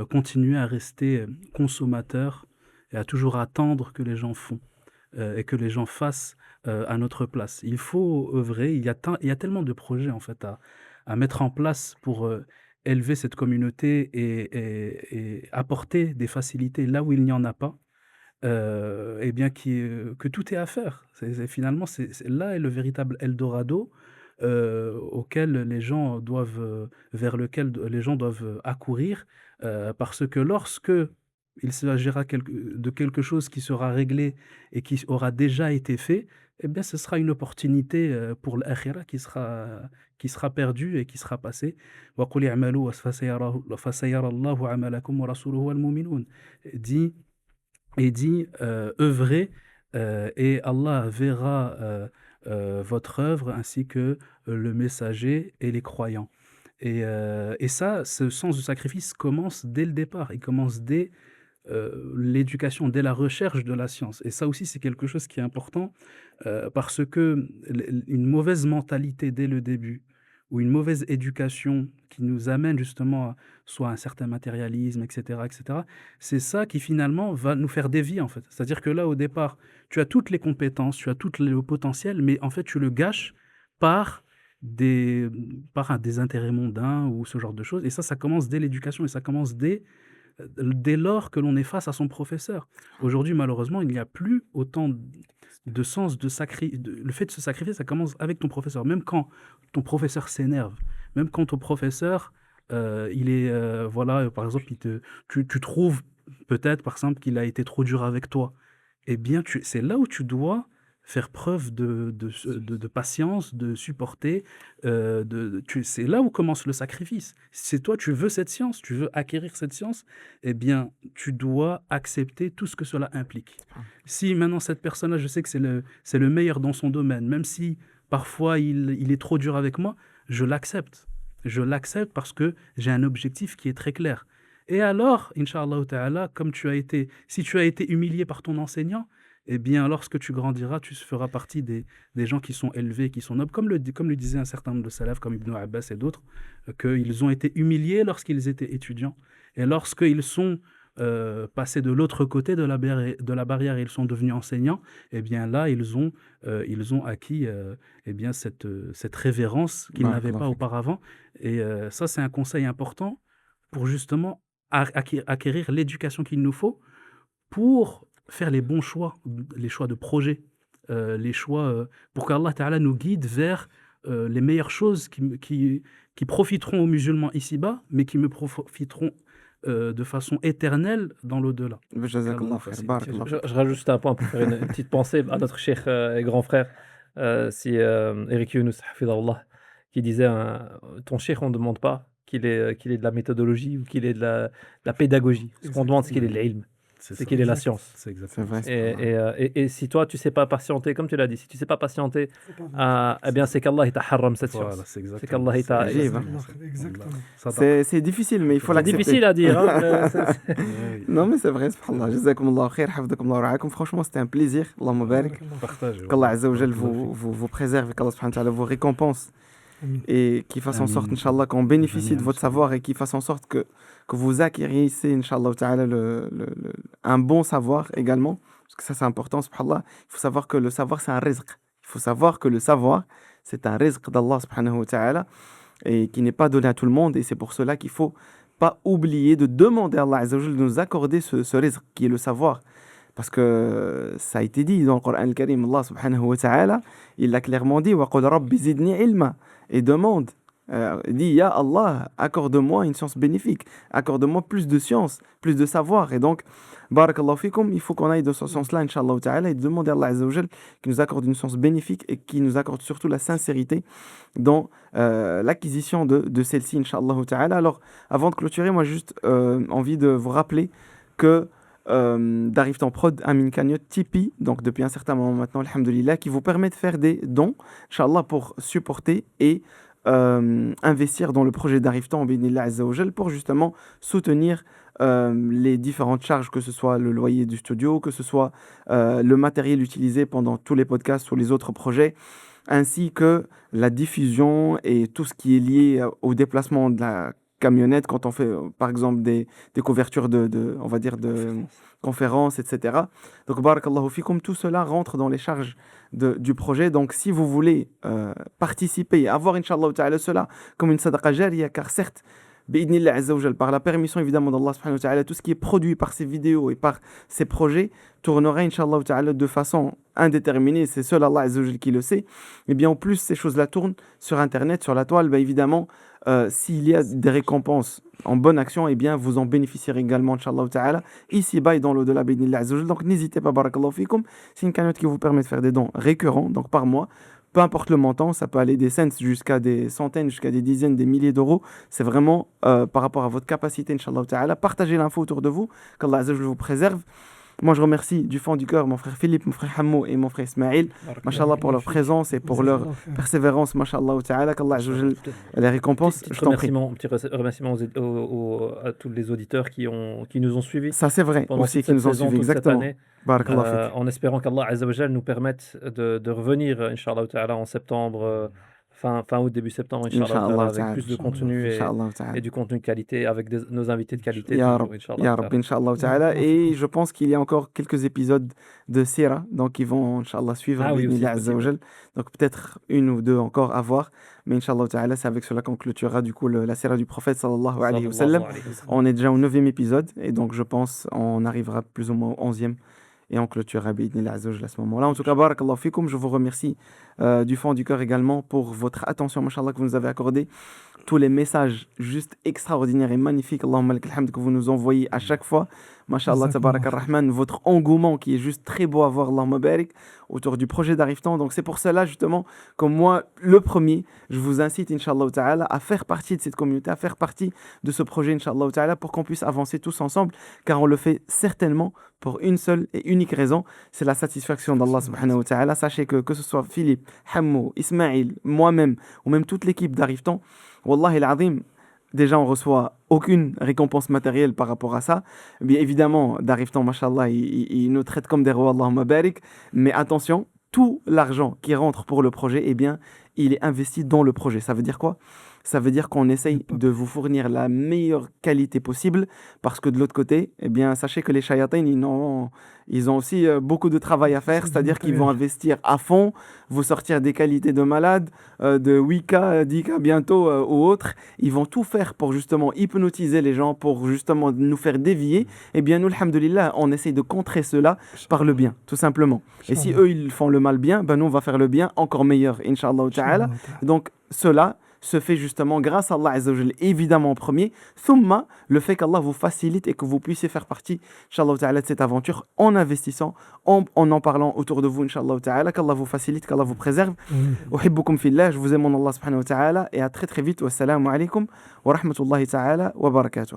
continuer à rester consommateur et à toujours attendre que les gens font et que les gens fassent à notre place. Il faut œuvrer. Il y a tellement de projets en fait à mettre en place pour élever cette communauté et apporter des facilités là où il n'y en a pas. Eh bien, que tout est à faire. Finalement, là est le véritable Eldorado auquel les gens vers lequel les gens doivent accourir, parce que lorsque il s'agira de quelque chose qui sera réglé et qui aura déjà été fait, eh bien, ce sera une opportunité pour l'akhira qui sera perdue et qui sera passée. وَقُلِ اعْمَلُوا فَسَيَرَى اللَّهُ عَمَلَكُمْ وَرَسُولُهُ وَالْمُؤْمِنُونَ. Dit œuvrez et Allah verra votre œuvre ainsi que le messager et les croyants. Et ça, ce sens du sacrifice commence dès le départ. Il commence dès l'éducation, dès la recherche de la science. Et ça aussi, c'est quelque chose qui est important parce que une mauvaise mentalité dès le début ou une mauvaise éducation qui nous amène justement soit à un certain matérialisme, etc., c'est ça qui finalement va nous faire dévier en fait. C'est-à-dire que là, au départ, tu as toutes les compétences, tu as tout le potentiel, mais en fait, tu le gâches par des intérêts mondains ou ce genre de choses. Et ça commence dès l'éducation et ça commence dès lors que l'on est face à son professeur. Aujourd'hui, malheureusement, il n'y a plus autant de sens le fait de se sacrifier, ça commence avec ton professeur. Même quand ton professeur s'énerve, même quand ton professeur, il est, voilà, par exemple, tu trouves peut-être, par exemple, qu'il a été trop dur avec toi, eh bien, c'est là où tu dois faire preuve de patience, de supporter. C'est là où commence le sacrifice. C'est toi, tu veux cette science, tu veux acquérir cette science, eh bien, tu dois accepter tout ce que cela implique. Si maintenant cette personne-là, je sais que c'est le meilleur dans son domaine, même si parfois il est trop dur avec moi, je l'accepte. Je l'accepte parce que j'ai un objectif qui est très clair. Et alors, Inch'Allah Ta'ala, si tu as été humilié par ton enseignant, eh bien, lorsque tu grandiras, tu feras partie des gens qui sont élevés, qui sont nobles, comme le disait un certain nombre de salafs, comme Ibn Abbas et d'autres, qu'ils ont été humiliés lorsqu'ils étaient étudiants. Et lorsqu'ils sont passés de l'autre côté de la barrière et ils sont devenus enseignants, eh bien là, ils ont acquis eh bien, cette révérence qu'ils n'avaient pas auparavant. Et ça, c'est un conseil important pour justement acquérir l'éducation qu'il nous faut pour faire les bons choix, les choix de projet, les choix pour qu'Allah Ta'ala nous guide vers les meilleures choses qui profiteront aux musulmans ici-bas, mais qui me profiteront de façon éternelle dans l'au-delà. Je rajoute juste un point pour faire une petite pensée à notre cheikh et grand frère, Eric Younous, hafidahullah, qui disait ton cheikh, on ne demande pas qu'il ait de la méthodologie ou qu'il ait de la pédagogie. Ce qu'on demande, c'est qu'il ait de l'ilm. C'est qu'il ait la science. C'est exactement vrai. Et si toi, tu ne sais pas patienter, comme tu l'as dit, si tu ne sais pas patienter, eh bien, c'est qu'Allah t'a haram cette science. Voilà, c'est C'est qu'Allah t'a... C'est difficile, mais il faut l'accepter. C'est difficile à dire. Non, mais c'est vrai, subhanallah. Jazakumullah khair, hafdakumullah wa ra'akum. Franchement, c'était un plaisir. Allahumma barik. Qu'Allah Azza wa Jal vous préserve et qu'Allah subhanahu wa ta'ala vous récompense. Et qu'il fasse en sorte, Inch'Allah, qu'on bénéficie de votre savoir et qu'il fasse en sorte que vous acquérissiez, Inch'Allah ta'ala, un bon savoir également. Parce que ça, c'est important, subhanallah. Il faut savoir que le savoir, c'est un rizq. Il faut savoir que le savoir, c'est un rizq d'Allah, subhanahu wa ta'ala, et qui n'est pas donné à tout le monde. Et c'est pour cela qu'il ne faut pas oublier de demander à Allah Azza wa Jal de nous accorder ce rizq, qui est le savoir. Parce que ça a été dit dans le Coran al-Karim, Allah subhanahu wa ta'ala, il l'a clairement dit, وَقُلْ رَبِّ زِدْنِي عِلْمًا, et demande, dit, Ya Allah, accorde-moi une science bénéfique, accorde-moi plus de science, plus de savoir. Et donc, barakallahu fikum, il faut qu'on aille dans ce sens-là, Inch'Allah ta'ala, et demander à Allah Azza wa Jal qui nous accorde une science bénéfique et qui nous accorde surtout la sincérité dans l'acquisition de celle-ci, Inch'Allah ta'ala. Alors, avant de clôturer, moi j'ai juste envie de vous rappeler que d'Ariftan Prod a mis une cagnotte Tipeee, donc depuis un certain moment maintenant, alhamdoulilah, qui vous permet de faire des dons, Inch'Allah, pour supporter et investir dans le projet d'Ariftan, bi'idhnillah azza wa jal, pour justement soutenir les différentes charges, que ce soit le loyer du studio, que ce soit le matériel utilisé pendant tous les podcasts ou les autres projets, ainsi que la diffusion et tout ce qui est lié au déplacement de la camionnette quand on fait par exemple des couvertures on va dire de conférences, etc. Donc barakallahu fikum, tout cela rentre dans les charges du projet. Donc si vous voulez participer, avoir Inch'Allah ta'ala cela comme une sadaqa jariya, car certes bi'idhnillah azza wa jal, par la permission évidemment d'Allah subhanahu wa ta'ala, tout ce qui est produit par ces vidéos et par ces projets tournera Inch'Allah ta'ala de façon indéterminée, c'est seul Allah azza wa jal qui le sait. Et bien en plus ces choses-là tournent sur internet, sur la toile, évidemment s'il y a des récompenses en bonne action, eh bien vous en bénéficierez également, Inch'Allah ta'ala, ici-bas et dans l'au-delà, bi'idhnillah azza wa jal. Donc n'hésitez pas, barakallahu fikum, c'est une cagnotte qui vous permet de faire des dons récurrents, donc par mois. Peu importe le montant, ça peut aller des cents jusqu'à des centaines, jusqu'à des dizaines, des milliers d'euros. C'est vraiment par rapport à votre capacité, Inch'Allah ta'ala. Partagez l'info autour de vous, qu'Allah Azza wa Jalla vous préserve. Moi, je remercie du fond du cœur mon frère Philippe, mon frère Hammou et mon frère Ismaël, mashallah, pour leur présence et pour leur persévérance, mashallah ta'ala, qu'Allah Azza wa Jalla les récompense. Je t'en prie. Petit remerciement à tous les auditeurs qui nous ont suivis. Ça, c'est vrai, aussi, qui nous ont suivis, exactement. En espérant qu'Allah Azza wa Jalla nous permette de revenir, Inch'Allah ta'ala, en septembre, fin août, début septembre, Inch'Allah, avec plus de contenu et du contenu de qualité, avec nos invités de qualité. Ya Rabbi, Inch'Allah ta'ala. Et je pense qu'il y a encore quelques épisodes de Sira, donc ils vont, Inch'Allah, suivre. Donc peut-être une ou deux encore à voir. Mais Inch'Allah ta'ala, c'est avec cela qu'on clôturera du coup la Sira du prophète sallallahu alayhi wa sallam. On est déjà au 9e épisode, et donc je pense on arrivera plus ou moins au 11e. Et on clôturera bi'idhnillah azza wa jalla à ce moment-là. En tout cas, barakallahu fikum, je vous remercie du fond du cœur également pour votre attention, mashallah, que vous nous avez accordé. Tous les messages juste extraordinaires et magnifiques, Allahumma lakal hamd, que vous nous envoyez à chaque fois. Mashallah, tabarak ar-Rahman, votre engouement qui est juste très beau à voir, Allahumma barik, autour du projet d'Arrive-Temps. Donc c'est pour cela justement que moi, le premier, je vous incite, Inch'Allah ta'ala, à faire partie de cette communauté, à faire partie de ce projet, Inch'Allah ta'ala, pour qu'on puisse avancer tous ensemble, car on le fait certainement pour une seule et unique raison, c'est la satisfaction d'Allah subhanahu wa ta'ala. Sachez que ce soit Philippe, Hammou, Ismaïl, moi-même, ou même toute l'équipe d'Arrive-Temps, Wallahi al-Azim, déjà on reçoit aucune récompense matérielle par rapport à ça. Bien évidemment, d'Arrive-Temps, mashallah, il nous traite comme des rois, Allahumma barik. Mais attention, tout l'argent qui rentre pour le projet, eh bien, il est investi dans le projet. Ça veut dire quoi ? Ça veut dire qu'on essaye de vous fournir la meilleure qualité possible, parce que de l'autre côté, eh bien, sachez que les shayatins, ils ont aussi beaucoup de travail à faire, c'est-à-dire qu'ils vont investir à fond, vous sortir des qualités de malade, de 8K, 10K bientôt ou autres. Ils vont tout faire pour justement hypnotiser les gens, pour justement nous faire dévier. Eh bien, nous, alhamdoulilah, on essaye de contrer cela par le bien, tout simplement. Et si eux, ils font le mal bien, ben nous, on va faire le bien encore meilleur, Inch'Allah ta'ala. Donc, cela se fait justement grâce à Allah Azza wa Jal, évidemment en premier, thumma, le fait qu'Allah vous facilite et que vous puissiez faire partie, Inch'Allah ta'ala, de cette aventure en investissant, en parlant autour de vous, Inch'Allah ta'ala, qu'Allah vous facilite, qu'Allah vous préserve. Uhibbukum fillah, je vous aime en Allah subhanahu wa ta'ala, et à très très vite. Wassalamu alaikum wa rahmatullahi ta'ala wa barakatuh.